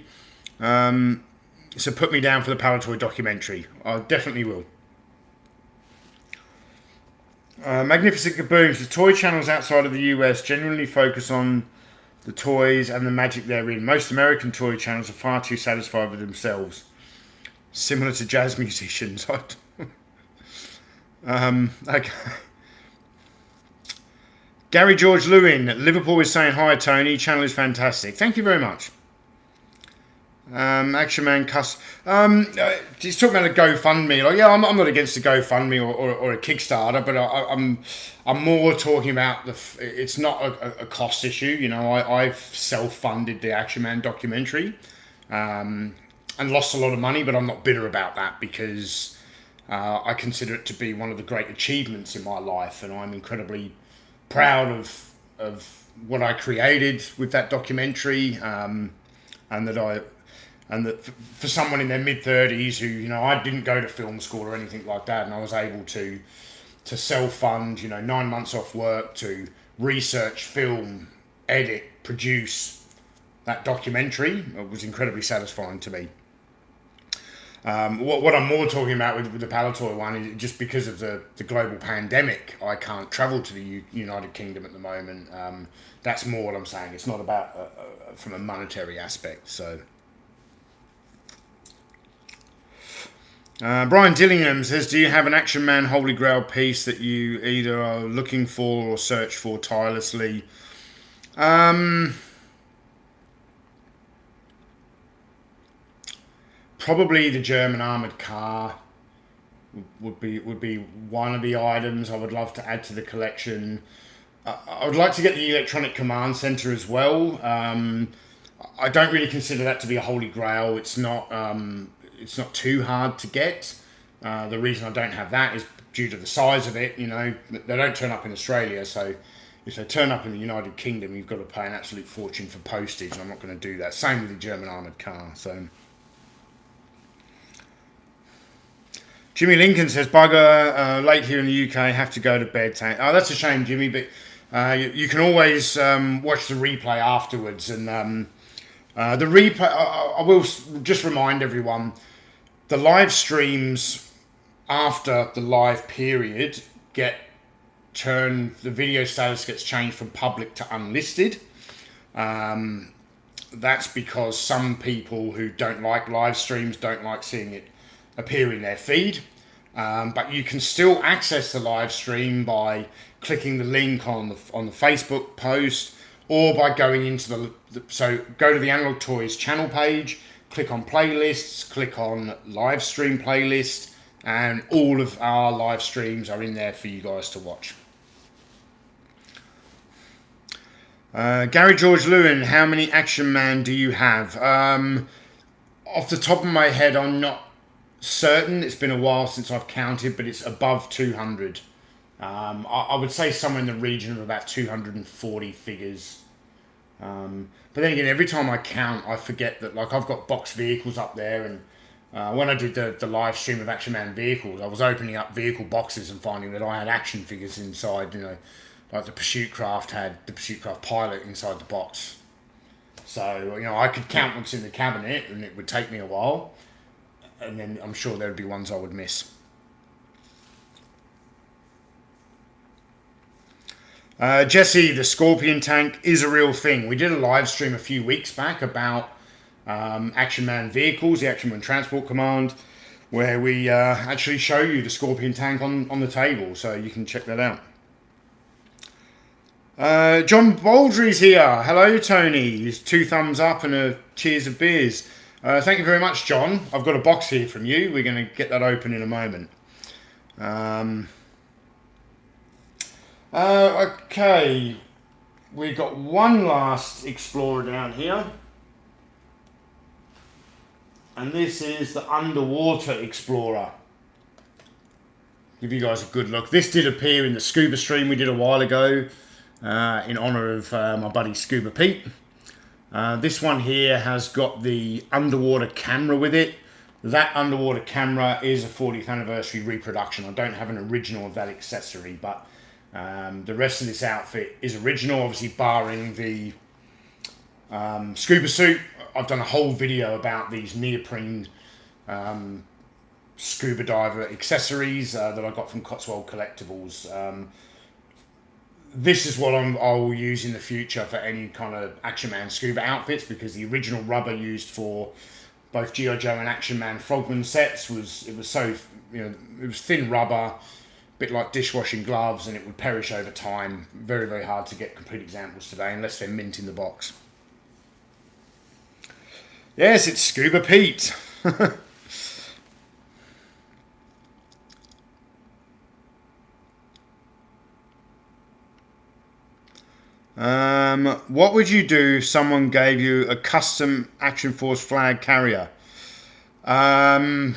so put me down for the Palatoy documentary. I definitely will. Magnificent Kaboom says toy channels outside of the US generally focus on the toys and the magic therein. Most American toy channels are far too satisfied with themselves, similar to jazz musicians. Okay. Gary George Lewin, Liverpool is saying hi, Tony. Channel is fantastic. Thank you very much. Action Man Cuss. He's talking about a GoFundMe. Like, yeah, I'm not against a GoFundMe or a Kickstarter, but I'm more talking about it's not a cost issue. You know, I've self-funded the Action Man documentary, and lost a lot of money, but I'm not bitter about that because I consider it to be one of the great achievements in my life, and I'm incredibly proud of what I created with that documentary, and that for someone in their mid-30s who, you know, I didn't go to film school or anything like that, and I was able to self-fund, you know, 9 months off work to research, film, edit, produce that documentary. It was incredibly satisfying to me. What I'm more talking about with the Palatoy one is just because of the global pandemic, I can't travel to the United Kingdom at the moment. That's more what I'm saying. It's not about from a monetary aspect, so... Brian Dillingham says, do you have an Action Man Holy Grail piece that you either are looking for or search for tirelessly? Probably the German armoured car would be one of the items I would love to add to the collection. I would like to get the electronic command centre as well. I don't really consider that to be a Holy Grail. It's not too hard to get. The reason I don't have that is due to the size of it. You know, they don't turn up in Australia, so if they turn up in the United Kingdom, you've got to pay an absolute fortune for postage, and I'm not going to do that. Same with the German armoured car. So, Jimmy Lincoln says, bugger, late here in the UK, have to go to bed. Oh, that's a shame, Jimmy, but you can always watch the replay afterwards. And the replay, I will just remind everyone, the live streams after the live period the video status gets changed from public to unlisted. That's because some people who don't like live streams don't like seeing it appear in their feed. But you can still access the live stream by clicking the link on the Facebook post, or by going into so go to the Analog Toys channel page, click on playlists, click on live stream playlist, and all of our live streams are in there for you guys to watch. Gary George Lewin, how many Action Man do you have? Off the top of my head, I'm not certain. It's been a while since I've counted, but it's above 200. I would say somewhere in the region of about 240 figures. But then again, every time I count, I forget that, like, I've got box vehicles up there, and when I did the live stream of Action Man vehicles, I was opening up vehicle boxes and finding that I had action figures inside, you know, like the Pursuit Craft had the Pursuit Craft Pilot inside the box. So, you know, I could count what's in the cabinet and it would take me a while. And then I'm sure there would be ones I would miss. Jesse, the Scorpion tank is a real thing. We did a live stream a few weeks back about Action Man vehicles, the Action Man Transport Command, where we actually show you the Scorpion tank on the table, so you can check that out. John Baldry's here. Hello, Tony. 2 thumbs up and a cheers of beers. Thank you very much, John. I've got a box here from you. We're going to get that open in a moment. Okay. We've got one last Explorer down here. And this is the Underwater Explorer. Give you guys a good look. This did appear in the scuba stream we did a while ago in honour of my buddy Scuba Pete. This one here has got the underwater camera with it. That underwater camera is a 40th anniversary reproduction. I don't have an original of that accessory, but the rest of this outfit is original, obviously barring the scuba suit. I've done a whole video about these neoprene scuba diver accessories that I got from Cotswold Collectibles. This is what I'll use in the future for any kind of Action Man scuba outfits, because the original rubber used for both G.I. Joe and Action Man Frogman sets was so, you know, it was thin rubber, a bit like dishwashing gloves, and it would perish over time. Very, very hard to get complete examples today unless they're mint in the box. Yes, it's Scuba Pete. What would you do if someone gave you a custom Action Force flag carrier? I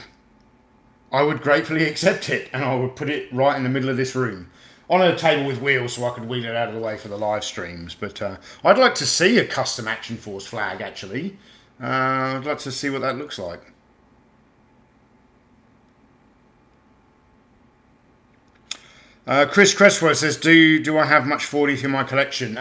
would gratefully accept it, and I would put it right in the middle of this room on a table with wheels so I could wheel it out of the way for the live streams. But I'd like to see a custom Action Force flag, actually. I'd like to see what that looks like. Chris Cresswell says, do I have much 40th in my collection?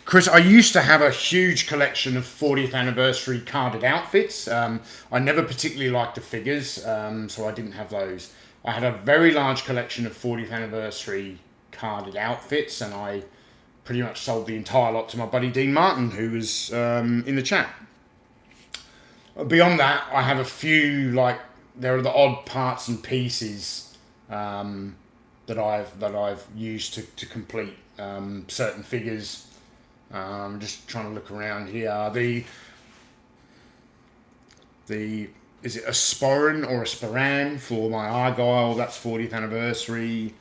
Chris, I used to have a huge collection of 40th anniversary carded outfits. I never particularly liked the figures, so I didn't have those. I had a very large collection of 40th anniversary carded outfits, and I pretty much sold the entire lot to my buddy Dean Martin, who was in the chat. Beyond that, I have a few, like, there are the odd parts and pieces that I've used to complete certain figures. I'm just trying to look around here. Is it a Sporran or a Sporan for my Argyle? That's 40th anniversary.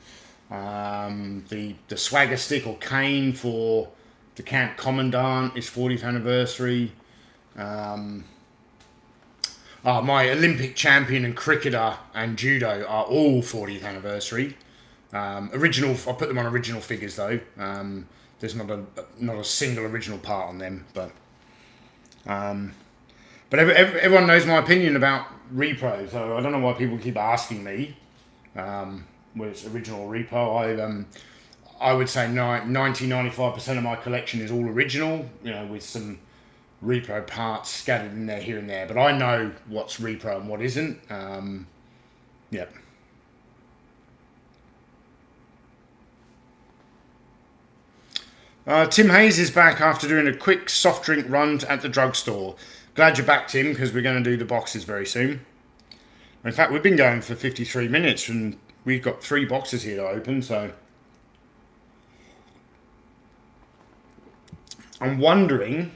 The Swagger Stick or Cane for the Camp Commandant is 40th anniversary. My Olympic champion and cricketer and judo are all 40th anniversary. Original. I put them on original figures though. There's not a single original part on them, but everyone knows my opinion about repro, so I don't know why people keep asking me whether it's original or repo. I would say 90-95% of my collection is all original, you know, with some repro parts scattered in there here and there. But I know what's repro and what isn't. Yep. Tim Hayes is back after doing a quick soft drink run at the drugstore. Glad you're back, Tim, because we're going to do the boxes very soon. In fact, we've been going for 53 minutes and we've got 3 boxes here to open, so I'm wondering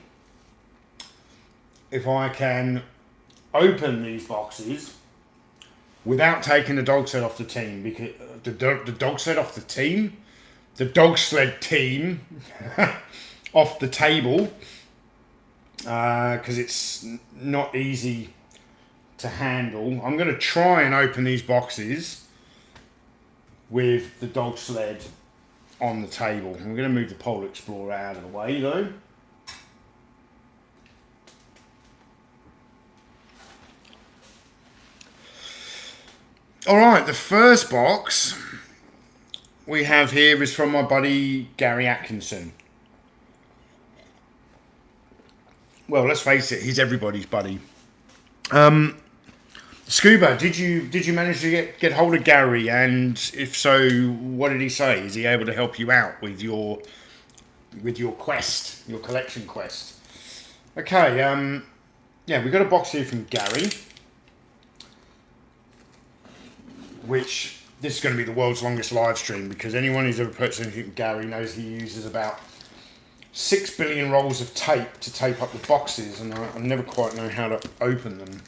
if I can open these boxes without taking the dog sled off the team, because the dog sled off the team, the dog sled team off the table, because it's not easy to handle. I'm going to try and open these boxes with the dog sled on the table. I'm going to move the Polar Explorer out of the way though. Alright, the first box we have here is from my buddy Gary Atkinson. well, let's face it, he's everybody's buddy. Scuba, did you manage to get hold of Gary? And if so, what did he say? Is he able to help you out with your quest, your collection quest? Okay, yeah, we got a box here from Gary, which this is going to be the world's longest live stream, because anyone who's ever purchased anything from Gary knows he uses about 6 billion rolls of tape to tape up the boxes, and I never quite know how to open them.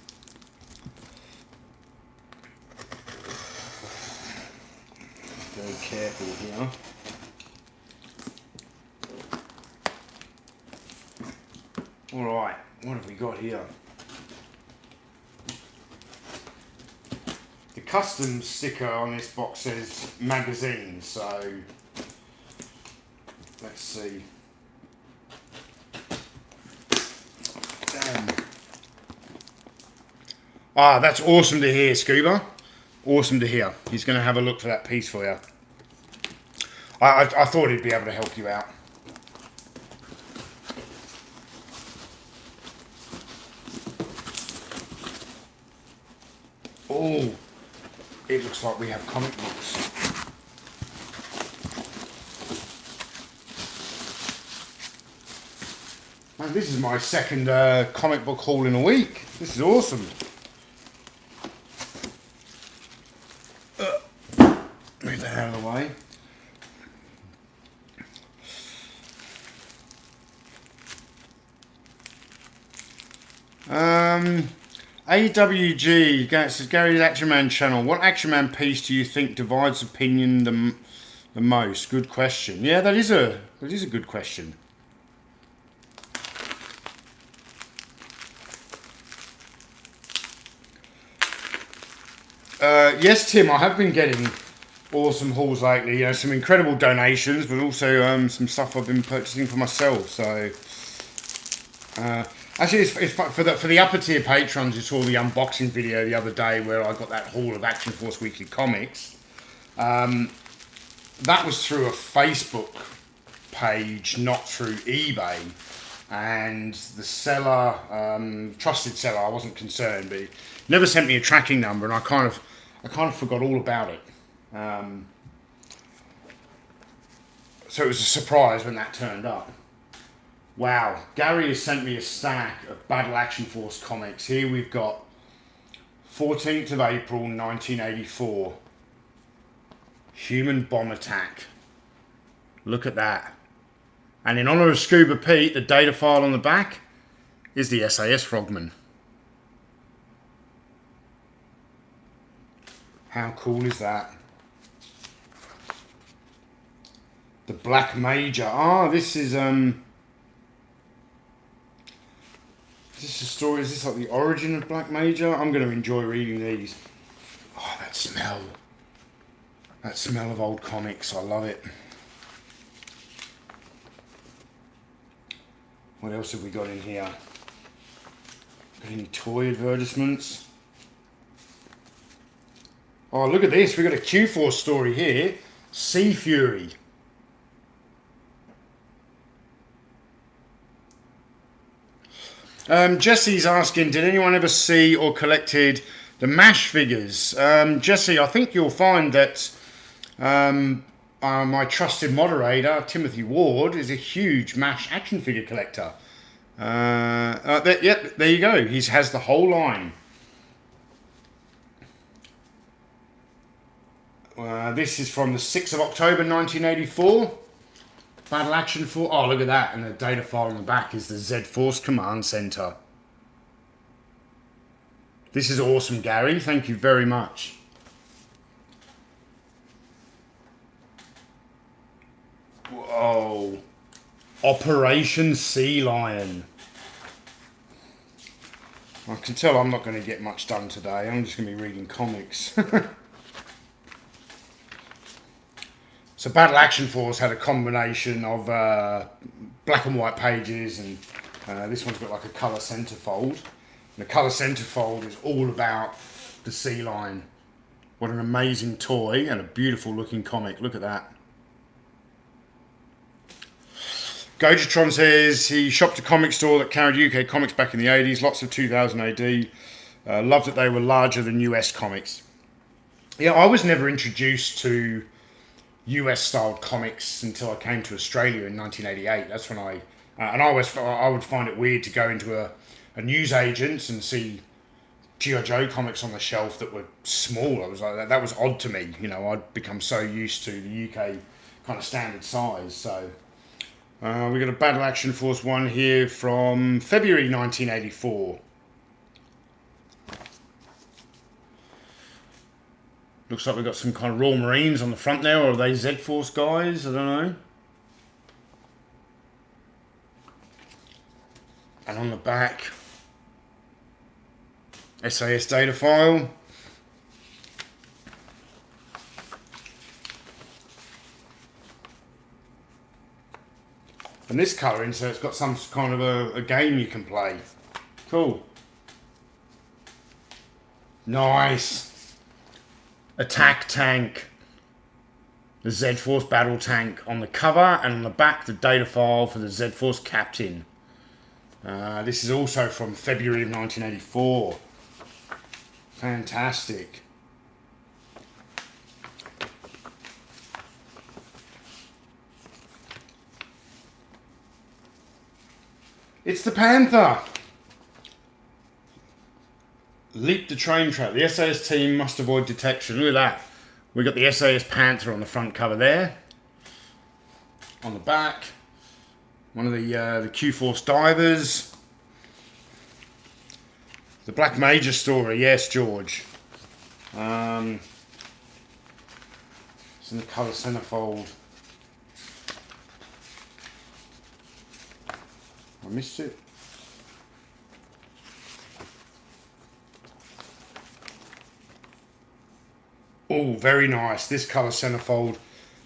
Very careful here. Alright, what have we got here? The custom sticker on this box says magazine, so let's see. Damn. Ah, that's awesome to hear, Scuba. Awesome to hear. He's going to have a look for that piece for you. I thought he'd be able to help you out. Oh, it looks like we have comic books. Man, this is my second comic book haul in a week. This is awesome. Move that out of the way. AWG says Gary's Action Man channel. What Action Man piece do you think divides opinion the most? Good question. Yeah, that is a good question. Yes, Tim, I have been getting awesome hauls lately. You know, some incredible donations, but also some stuff I've been purchasing for myself. So, actually, it's for the upper tier patrons. You saw the unboxing video the other day where I got that haul of Action Force Weekly comics. That was through a Facebook page, not through eBay. And the seller, trusted seller, I wasn't concerned, but he never sent me a tracking number, and I kind of forgot all about it. So it was a surprise when that turned up. Wow, Gary has sent me a stack of Battle Action Force comics. Here we've got 14th of April 1984, Human Bomb Attack. Look at that. And in honor of Scuba Pete, the data file on the back is the SAS Frogman. How cool is that? The Black Major. Ah, this is Is this a story? Is this like the origin of Black Major? I'm going to enjoy reading these. Oh, that smell. That smell of old comics. I love it. What else have we got in here? Got any toy advertisements? Oh, look at this. We've got a Q-Force story here. Sea Fury. Jesse's asking, did anyone ever see or collected the MASH figures? Jesse, I think you'll find that my trusted moderator, Timothy Ward, is a huge MASH action figure collector. Yep, there you go. He has the whole line. This is from the 6th of October 1984. Battle Action Force. Oh, look at that. And the data file on the back is the Z-Force Command Center. This is awesome, Gary. Thank you very much. Whoa. Operation Sea Lion. I can tell I'm not going to get much done today. I'm just going to be reading comics. So Battle Action Force had a combination of black and white pages, and this one's got like a colour centerfold. And the colour centerfold is all about the sea lion. What an amazing toy and a beautiful looking comic. Look at that. Gojatron says he shopped a comic store that carried UK comics back in the 80s, lots of 2000 AD. Loved that they were larger than US comics. Yeah, I was never introduced to US styled comics until I came to Australia in 1988. That's when I would find it weird to go into a newsagent's and see G.I. Joe comics on the shelf that were small. I was like, that was odd to me. You know, I'd become so used to the UK kind of standard size. So we got a Battle Action Force 1 here from February 1984. Looks like we've got some kind of Royal Marines on the front there, or are they Z-Force guys? I don't know. And on the back, SAS data file. And this colour insert's got some kind of a game you can play. Cool. Nice. Attack tank. The Z-Force battle tank on the cover, and on the back the data file for the Z-Force captain. This is also from February of 1984. Fantastic. It's the Panther. Leap the train track. The SAS team must avoid detection. Look at that. We got the SAS Panther on the front cover there. On the back, one of the Q-Force divers. The Black Major story. Yes, George. It's in the colour centerfold. I missed it. Oh, very nice. This colour centerfold.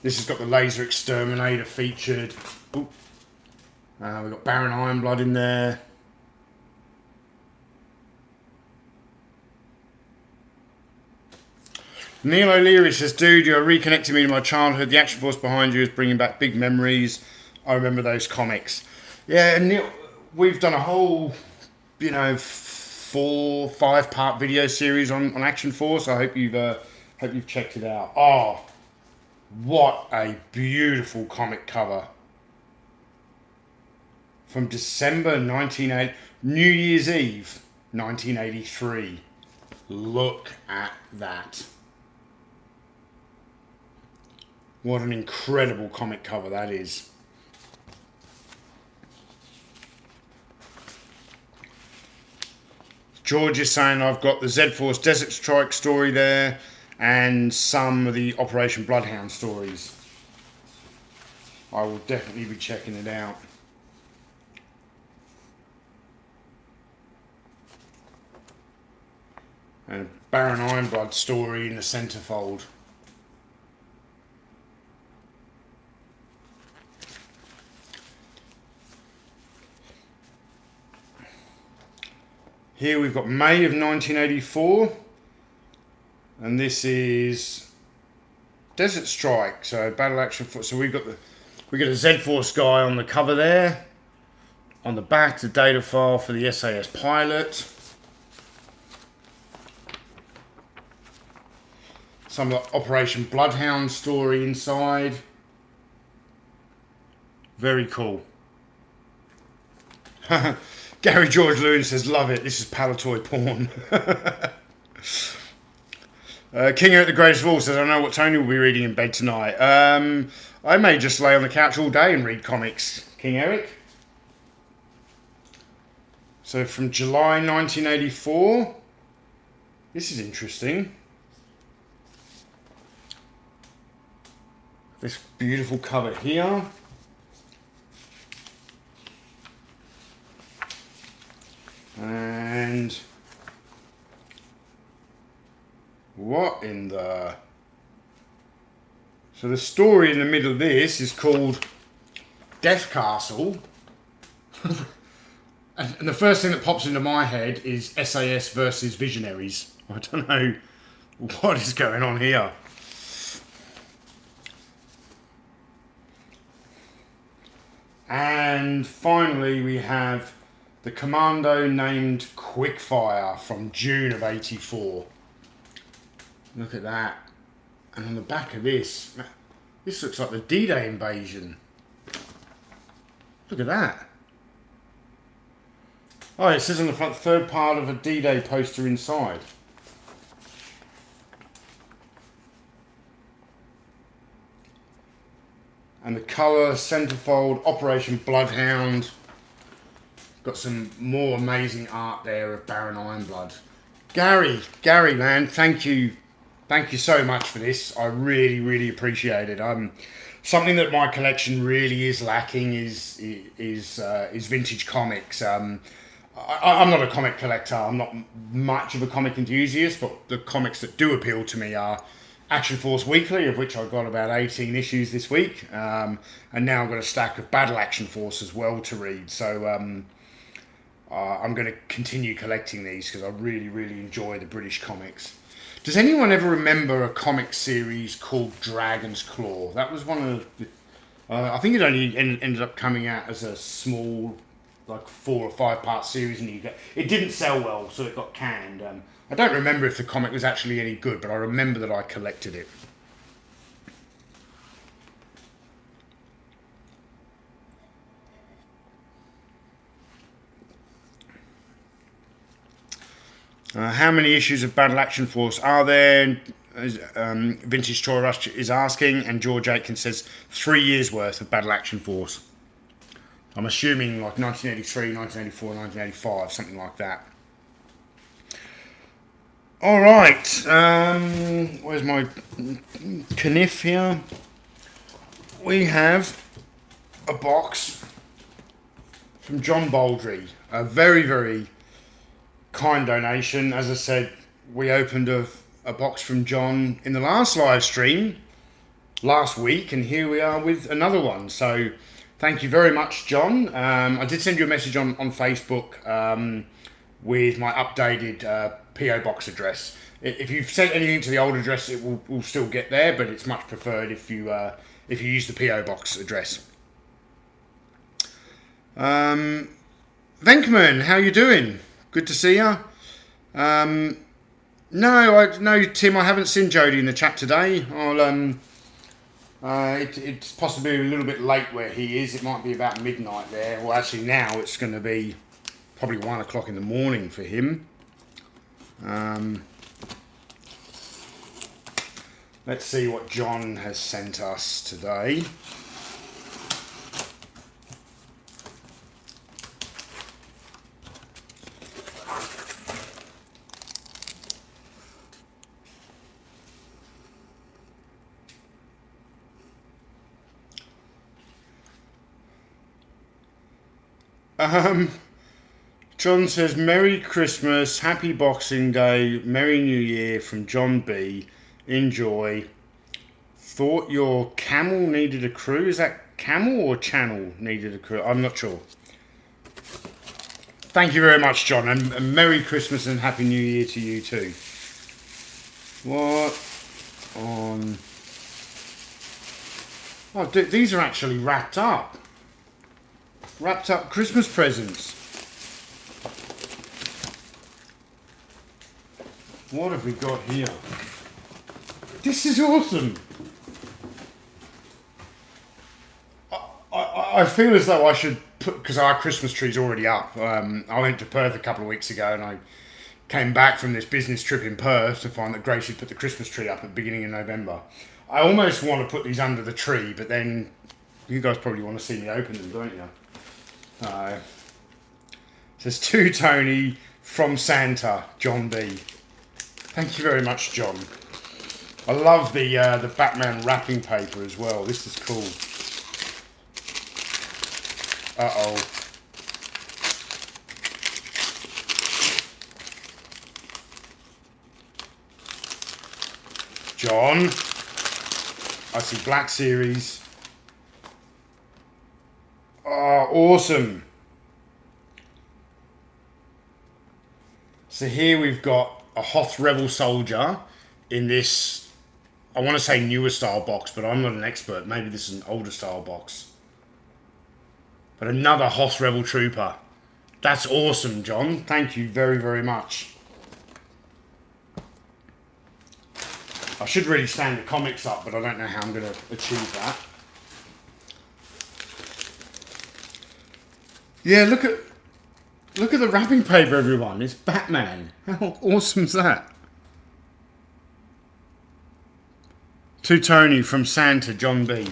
This has got the Laser Exterminator featured. We've got Baron Ironblood in there. Neil O'Leary says, dude, you're reconnecting me to my childhood. The Action Force behind you is bringing back big memories. I remember those comics. Yeah, and Neil, we've done a whole, 4-5 part video series on Action Force. I hope you've checked it out. Oh, what a beautiful comic cover. From December 1980, New Year's Eve, 1983. Look at that. What an incredible comic cover that is. George is saying I've got the Z-Force Desert Strike story there and some of the Operation Bloodhound stories. I will definitely be checking it out. And Baron Ironblood story in the centerfold. Here we've got May of 1984, and this is Desert Strike. So Battle Action Force. So we got a Z-Force guy on the cover there. On the back, the data file for the SAS pilot. Some of the Operation Bloodhound story inside. Very cool. Gary George Lewin says, love it. This is Palatoy porn. King Eric the Greatest of All says, I don't know what Tony will be reading in bed tonight. I may just lay on the couch all day and read comics, King Eric. So from July 1984. This is interesting. This beautiful cover here. And what in the... So the story in the middle of this is called Death Castle. And the first thing that pops into my head is SAS versus Visionaries. I don't know what is going on here. And finally, we have the commando named Quickfire from June of '84. Look at that. And on the back of this looks like the D-Day invasion. Look at that. Oh, it says on the front, third part of a D-Day poster inside. And the colour, centerfold, Operation Bloodhound. Got some more amazing art there of Baron Ironblood. Gary, man, thank you so much for this. I really appreciate it. Something that my collection really is lacking is vintage comics. I'm not a comic collector. I'm not much of a comic enthusiast, but the comics that do appeal to me are Action Force Weekly, of which I've got about 18 issues this week, and now I've got a stack of Battle Action Force as well to read. So I'm going to continue collecting these because I really enjoy the British comics. Does anyone ever remember a comic series called Dragon's Claw? That was one of the... I think it only ended up coming out as a small, like 4 or 5 part series, and it didn't sell well, so it got canned. I don't remember if the comic was actually any good, but I remember that I collected it. How many issues of Battle Action Force are there? Vintage Toy Rush is asking, and George Aitken says 3 years worth of Battle Action Force. I'm assuming like 1983, 1984, 1985, something like that. All right, where's my Kniff here? We have a box from John Baldry, a very kind donation. As I said, we opened a box from John in the last live stream last week, and here we are with another one. So thank you very much, John. I did send you a message on Facebook with my updated PO box address. If you've sent anything to the old address, it will still get there, but it's much preferred if you use the PO box address. Venkman, how you doing? Good to see you. No, Tim, I haven't seen Jody in the chat today. It's possibly a little bit late where he is. It might be about midnight there. Well, actually now it's going to be probably 1 o'clock in the morning for him. Let's see what John has sent us today. John says, Merry Christmas, Happy Boxing Day, Merry New Year from John B. Enjoy. Thought your camel needed a crew. Is that camel or channel needed a crew? I'm not sure. Thank you very much, John, and Merry Christmas and Happy New Year to you too. What on... Oh, these are actually wrapped up. Wrapped up Christmas presents. What have we got here? This is awesome. I feel as though I should put, because our Christmas tree's already up. I went to Perth a couple of weeks ago and I came back from this business trip in Perth to find that Grace had put the Christmas tree up at the beginning of November. I almost want to put these under the tree, but then you guys probably want to see me open them, don't you? It says to Tony from Santa, John B. Thank you very much, John. I love the Batman wrapping paper as well. This is cool. Uh-oh. John. I see Black Series. Oh, awesome. So here we've got a Hoth Rebel Soldier in this, I want to say newer style box, but I'm not an expert. Maybe this is an older style box. But another Hoss Rebel Trooper. That's awesome, John. Thank you very, very much. I should really stand the comics up, but I don't know how I'm going to achieve that. Yeah, look at the wrapping paper, everyone. It's Batman. How awesome is that? To Tony from Santa, John B.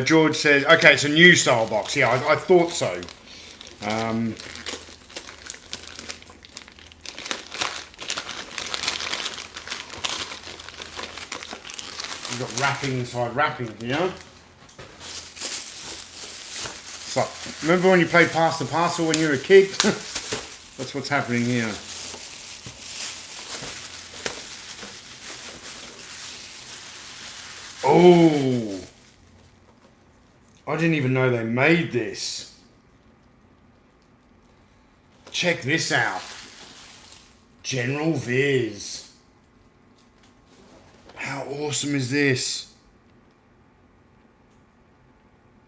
George says, okay, it's a new style box. Yeah, I thought so. We've got wrapping inside wrapping here. It's like, remember when you played Pass the Parcel when you were a kid? That's what's happening here. Oh, I didn't even know they made this. Check this out. General Viz. How awesome is this?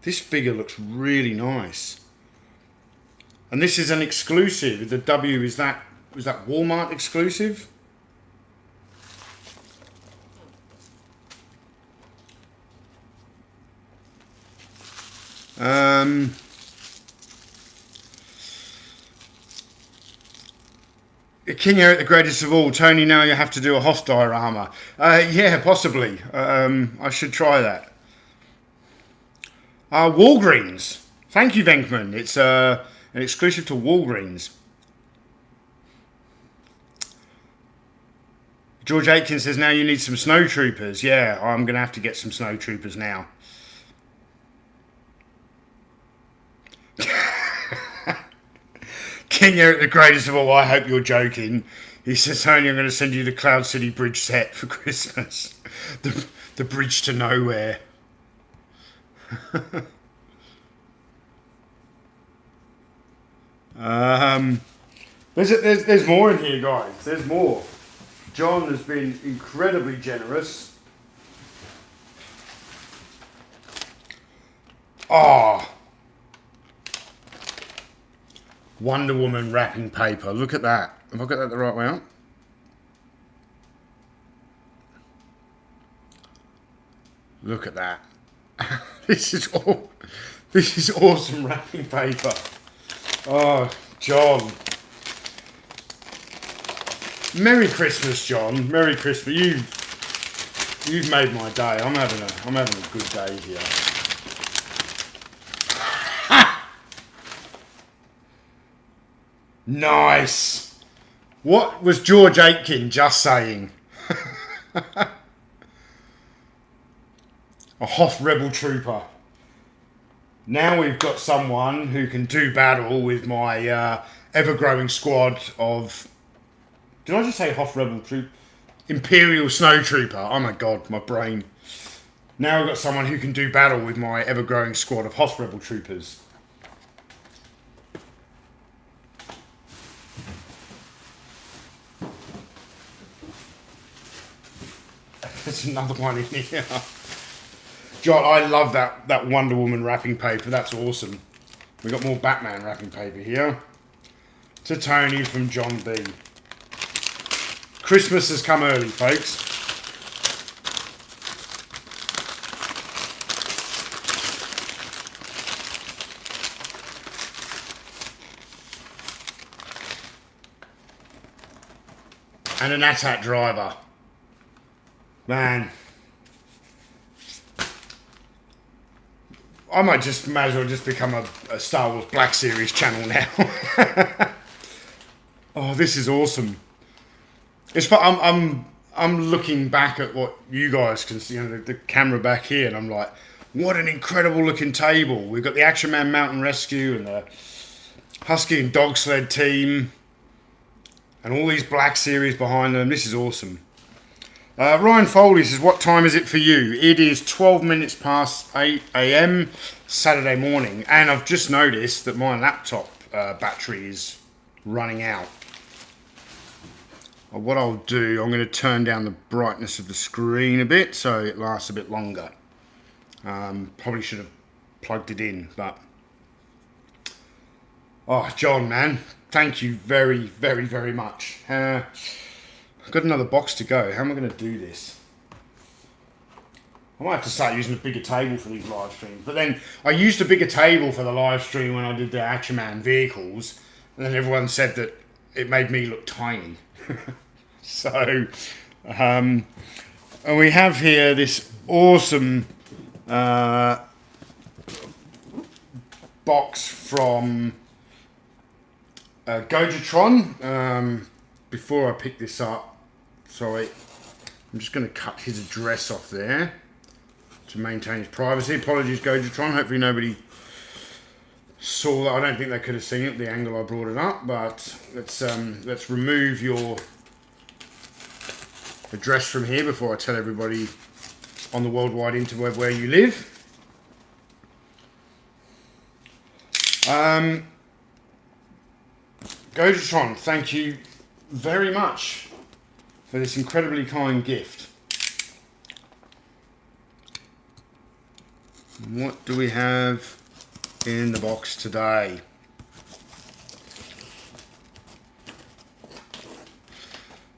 This figure looks really nice. And this is an exclusive. The W, was that Walmart exclusive? King Eric, the greatest of all. Tony, now you have to do a Hoss diorama. Yeah, possibly. I should try that. Walgreens. Thank you, Venkman. It's an exclusive to Walgreens. George Aitken says, now you need some snow troopers. Yeah, I'm going to have to get some snow troopers now. King Eric, the greatest of all. I hope you're joking. He says, Tony, I'm going to send you the Cloud City Bridge set for Christmas. The bridge to nowhere. There's more in here, guys. There's more. John has been incredibly generous. Ah. Wonder Woman wrapping paper. Look at that. Have I got that the right way up? Look at that. This is awesome wrapping paper. Oh, John. Merry Christmas, John. Merry Christmas. You've made my day. I'm having a good day here. Nice. What was George Aitken just saying? A Hoth Rebel Trooper. Now we've got someone who can do battle with my ever-growing squad of... Did I just say Hoth Rebel Troop? Imperial Snow Trooper. Oh my god, my brain. Now we've got someone who can do battle with my ever-growing squad of Hoth Rebel Troopers. There's another one in here. John, I love that Wonder Woman wrapping paper. That's awesome. We've got more Batman wrapping paper here. To Tony from John B. Christmas has come early, folks. And an AT-AT driver. Man. I might as well just become a Star Wars Black Series channel now. Oh, this is awesome. It's fun. I'm looking back at what you guys can see, the camera back here, and I'm like, what an incredible looking table. We've got the Action Man Mountain Rescue and the Husky and Dog Sled team, and all these Black Series behind them. This is awesome. Ryan Foley says, what time is it for you? It is 12 minutes past 8 a.m. Saturday morning, and I've just noticed that my laptop battery is running out. What I'll do, I'm going to turn down the brightness of the screen a bit so it lasts a bit longer. Probably should have plugged it in, but oh, John, man, thank you very, very, very much. I've got another box to go. How am I going to do this? I might have to start using a bigger table for these live streams. But then I used a bigger table for the live stream when I did the Action Man vehicles, and then everyone said that it made me look tiny. So, and we have here this awesome box from Gojatron. Before I pick this up, sorry, I'm just going to cut his address off there to maintain his privacy. Apologies, Gojatron. Hopefully nobody saw that. I don't think they could have seen it, the angle I brought it up, but let's remove your address from here before I tell everybody on the worldwide interweb where you live. Gojatron, thank you very much for this incredibly kind gift. What do we have in the box today?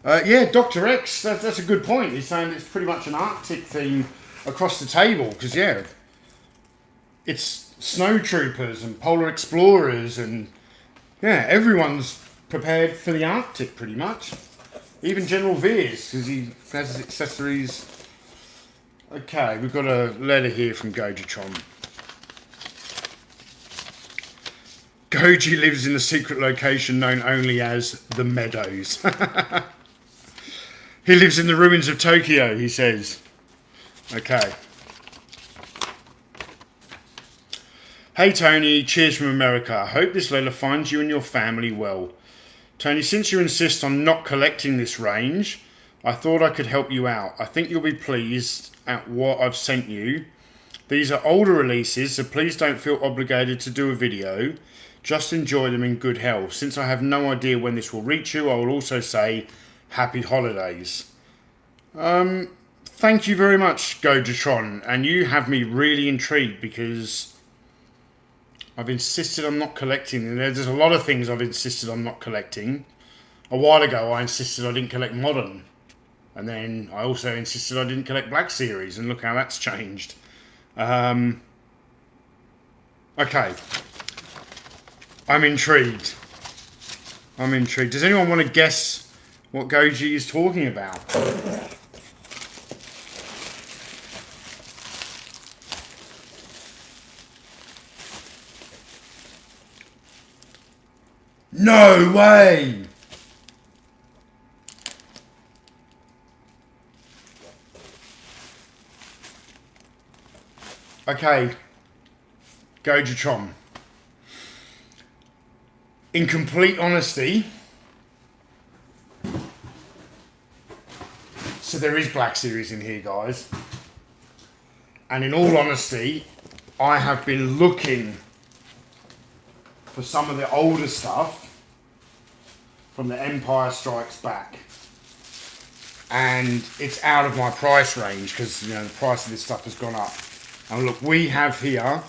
Yeah, Dr. X, that's a good point. He's saying it's pretty much an Arctic theme across the table, because, yeah, it's snow troopers and polar explorers, and, yeah, everyone's prepared for the Arctic, pretty much. Even General Veers, because he has his accessories. Okay, we've got a letter here from Gojatron. Goji lives in a secret location known only as the Meadows. He lives in the ruins of Tokyo, he says. Okay. Hey Tony, cheers from America. I hope this letter finds you and your family well. Tony, since you insist on not collecting this range, I thought I could help you out. I think you'll be pleased at what I've sent you. These are older releases, so please don't feel obligated to do a video. Just enjoy them in good health. Since I have no idea when this will reach you, I will also say happy holidays. Thank you very much, Gojatron, and you have me really intrigued because I've insisted on not collecting. There's a lot of things I've insisted on not collecting. A while ago, I insisted I didn't collect Modern. And then I also insisted I didn't collect Black Series, and look how that's changed. Okay. I'm intrigued. Does anyone want to guess what Goji is talking about? No way! Okay, Gojatron. In complete honesty, so there is Black Series in here, guys. And in all honesty, I have been looking for some of the older stuff from the Empire Strikes Back. And it's out of my price range because, you know, the price of this stuff has gone up. And look, we have here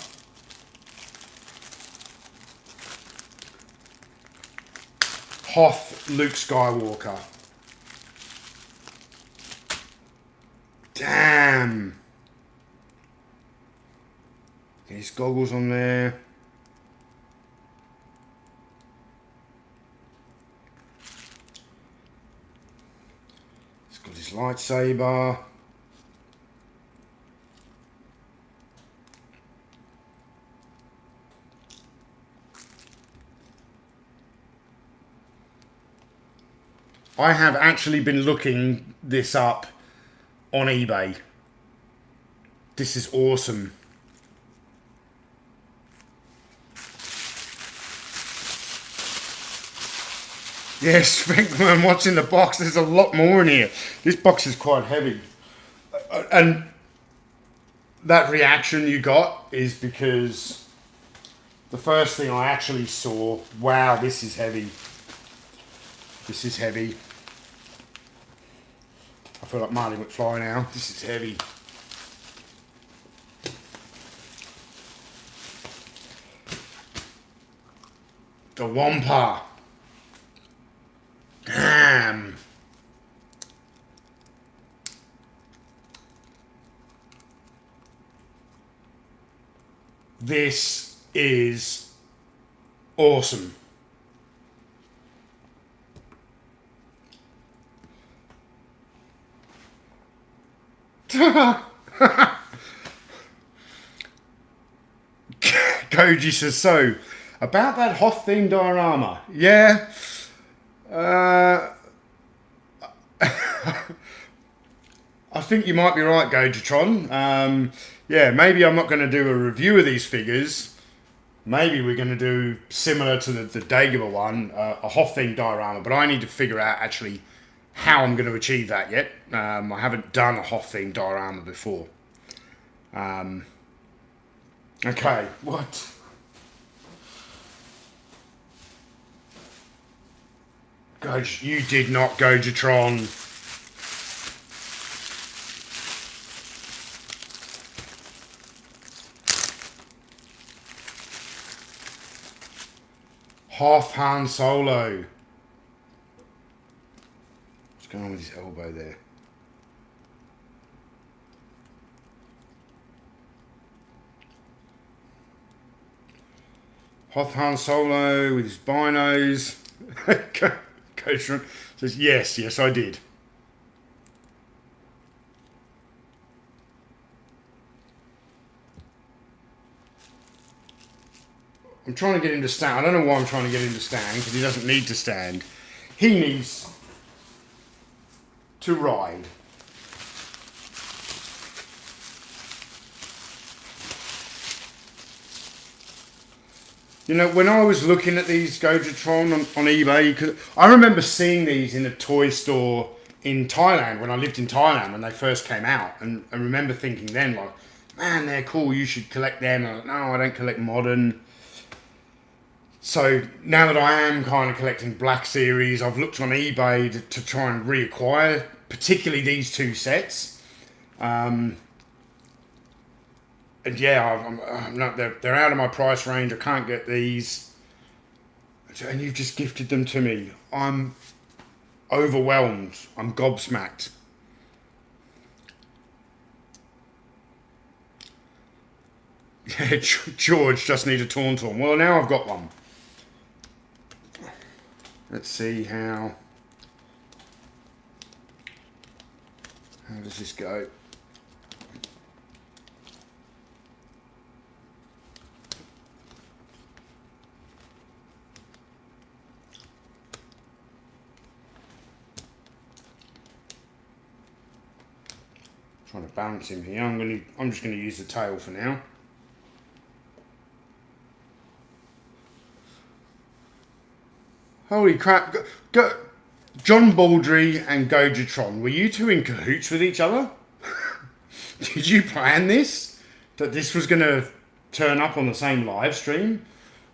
Hoth Luke Skywalker. Damn. His goggles on there. He's got his lightsaber. I have actually been looking this up on eBay. This is awesome. Yes, Frankman, what's in the box? There's a lot more in here. This box is quite heavy. And that reaction you got is because the first thing I actually saw, wow, this is heavy. This is heavy. I feel like Marty McFly now. This is heavy. The Wampa. Damn. This is awesome. Koji says, so, about that Hoth theme diorama. Yeah. I think you might be right, Gojatron. Yeah, maybe I'm not going to do a review of these figures. Maybe we're going to do similar to the Dagobah one, a Hoth theme diorama, but I need to figure out actually how I'm going to achieve that yet. I haven't done a Hoth theme diorama before. Okay, what? Goj, you did not, Gojatron. Half Han Solo. What's going on with his elbow there? Hoth Han Solo with his binos. Coach says, yes, I did. I'm trying to get him to stand. I don't know why I'm trying to get him to stand, because he doesn't need to stand. He needs to ride. You know, when I was looking at these Gojatron on eBay, cause I remember seeing these in a toy store in Thailand when I lived in Thailand when they first came out. And I remember thinking then, like, man, they're cool, you should collect them. And I was like, no, I don't collect modern. So now that I am kind of collecting Black Series, I've looked on eBay to try and reacquire, particularly these two sets. And yeah, I'm not, they're out of my price range. I can't get these. And you've just gifted them to me. I'm overwhelmed. I'm gobsmacked. Yeah, George just needs a Tauntaun. Well, now I've got one. Let's see how does this go? Trying to balance him here. I'm just gonna use the tail for now. Holy crap! John Baldry and Gojatron, were you two in cahoots with each other? Did you plan this? That this was gonna turn up on the same live stream?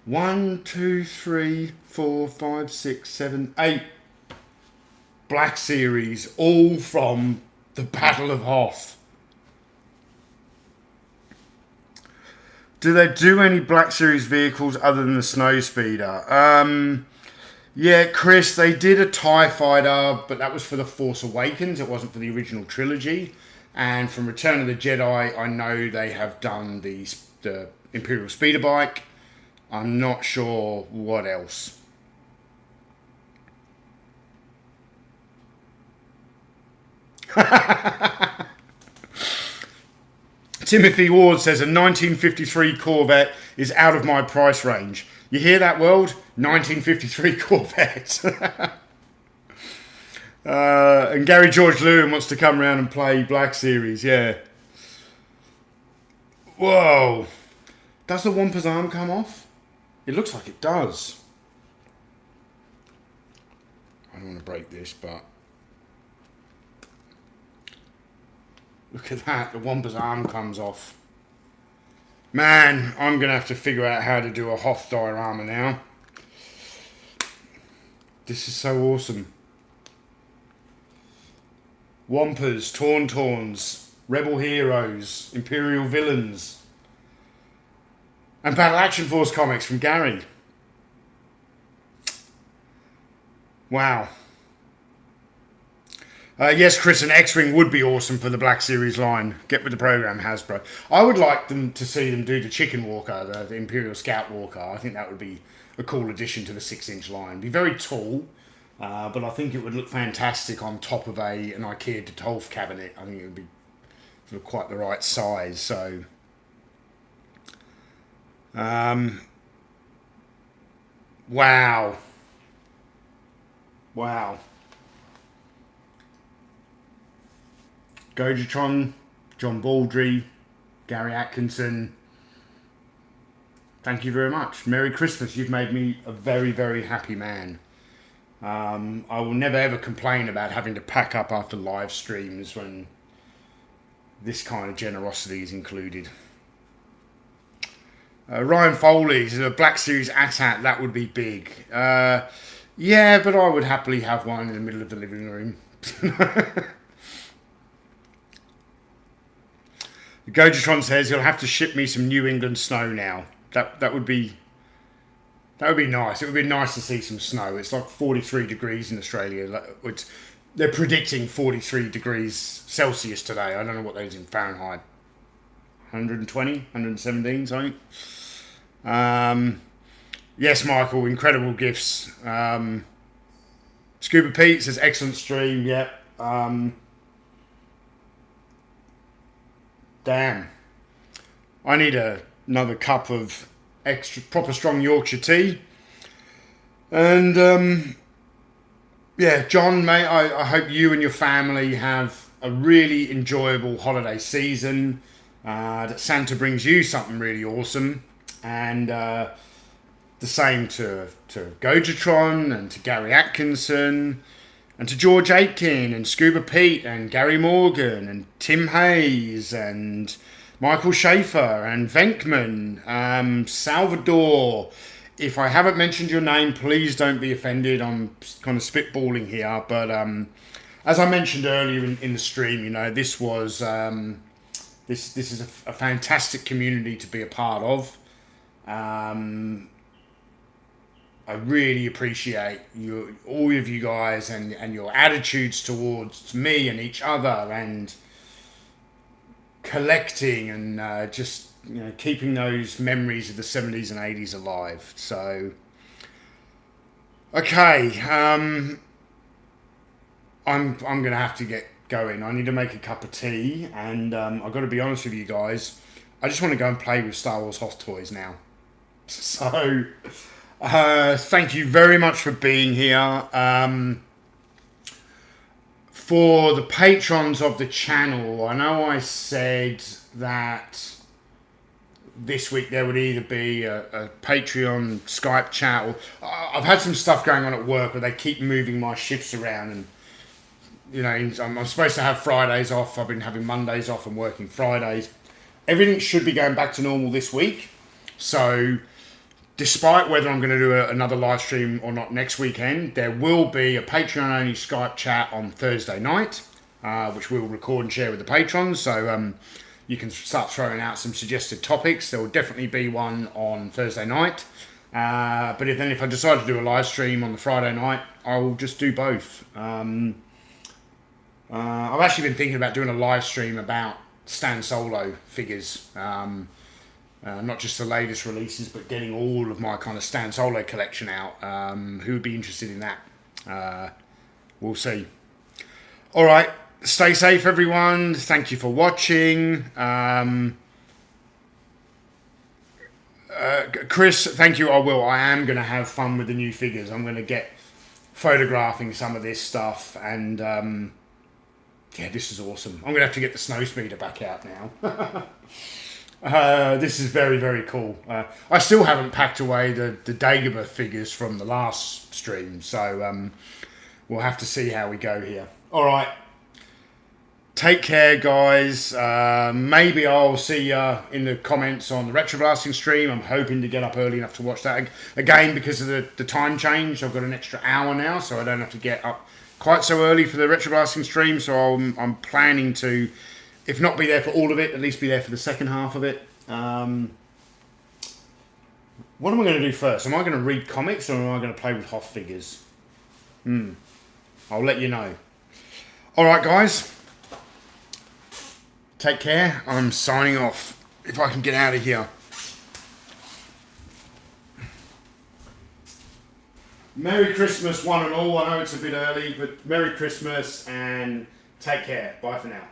1, 2, 3, 4, 5, 6, 7, 8 Black Series, all from the Battle of Hoth. Do they do any Black Series vehicles other than the Snowspeeder? Yeah, Chris, they did a TIE Fighter, but that was for The Force Awakens. It wasn't for the original trilogy. And from Return of the Jedi, I know they have done the Imperial Speeder Bike. I'm not sure what else. Timothy Ward says a 1953 Corvette is out of my price range. You hear that, world? 1953 Corvette. And Gary George Lewin wants to come around and play Black Series, yeah. Whoa. Does the Wampa's arm come off? It looks like it does. I don't want to break this, but... Look at that, the Wampa's arm comes off. Man, I'm going to have to figure out how to do a Hoth diorama now. This is so awesome. Wampas, Tauntauns, Rebel Heroes, Imperial Villains. And Battle Action Force comics from Gary. Wow. Yes, Chris, an X-Wing would be awesome for the Black Series line. Get with the program, Hasbro. I would like them to see them do the Chicken Walker, the Imperial Scout Walker. I think that would be a cool addition to the 6-inch line. Be very tall, but I think it would look fantastic on top of an IKEA Detolf cabinet. I think it would be sort of quite the right size. So, wow. Wow. Gojatron, John Baldry, Gary Atkinson. Thank you very much. Merry Christmas. You've made me a very, very happy man. I will never ever complain about having to pack up after live streams when this kind of generosity is included. Ryan Foley's a Black Series AT-AT, that would be big. Yeah, but I would happily have one in the middle of the living room. Gojatron says you'll have to ship me some New England snow now. That would be nice. It would be nice to see some snow. It's like 43 degrees in Australia. They're predicting 43 degrees Celsius today. I don't know what that is in Fahrenheit. 120, 117, something. Yes, Michael, incredible gifts. Scuba Pete says excellent stream. Yep. Damn. I need another cup of extra proper strong Yorkshire tea. And yeah, John, mate, I hope you and your family have a really enjoyable holiday season. That Santa brings you something really awesome. And the same to Gojatron and to Gary Atkinson and to George Aitken and Scuba Pete and Gary Morgan and Tim Hayes and Michael Schaefer and Venkman, Salvador. If I haven't mentioned your name, please don't be offended. I'm kind of spitballing here. But as I mentioned earlier in the stream, you know, this was this is a fantastic community to be a part of. I really appreciate all of you guys and your attitudes towards me and each other and collecting and just, you know, keeping those memories of the 70s and 80s alive. So, okay, I'm going to have to get going. I need to make a cup of tea, and I've got to be honest with you guys. I just want to go and play with Star Wars Hot Toys now. So, thank you very much for being here. For the patrons of the channel, I know I said that this week there would either be a Patreon Skype chat, or I've had some stuff going on at work where they keep moving my shifts around, and you know, I'm supposed to have Fridays off. I've been having Mondays off and working Fridays. Everything should be going back to normal this week. So, despite whether I'm going to do another live stream or not next weekend, there will be a Patreon-only Skype chat on Thursday night, which we'll record and share with the patrons. So you can start throwing out some suggested topics. There will definitely be one on Thursday night. But if I decide to do a live stream on the Friday night, I will just do both. I've actually been thinking about doing a live stream about Stan Solo figures. Not just the latest releases, but getting all of my kind of Stan Solo collection out. Who would be interested in that? We'll see. All right. Stay safe, everyone. Thank you for watching. Chris, thank you. I will. I am going to have fun with the new figures. I'm going to get photographing some of this stuff. And yeah, this is awesome. I'm going to have to get the snow speeder back out now. This is very, very cool. I still haven't packed away the Dagobah figures from the last stream, so we'll have to see how we go here. All right. Take care, guys. Maybe I'll see you in the comments on the Retroblasting stream. I'm hoping to get up early enough to watch that. Again, because of the time change, I've got an extra hour now, so I don't have to get up quite so early for the Retroblasting stream, so I'm planning to, if not be there for all of it, at least be there for the second half of it. What am I going to do first? Am I going to read comics or am I going to play with Hoth figures? I'll let you know. All right, guys. Take care. I'm signing off. If I can get out of here. Merry Christmas, one and all. I know it's a bit early, but Merry Christmas and take care. Bye for now.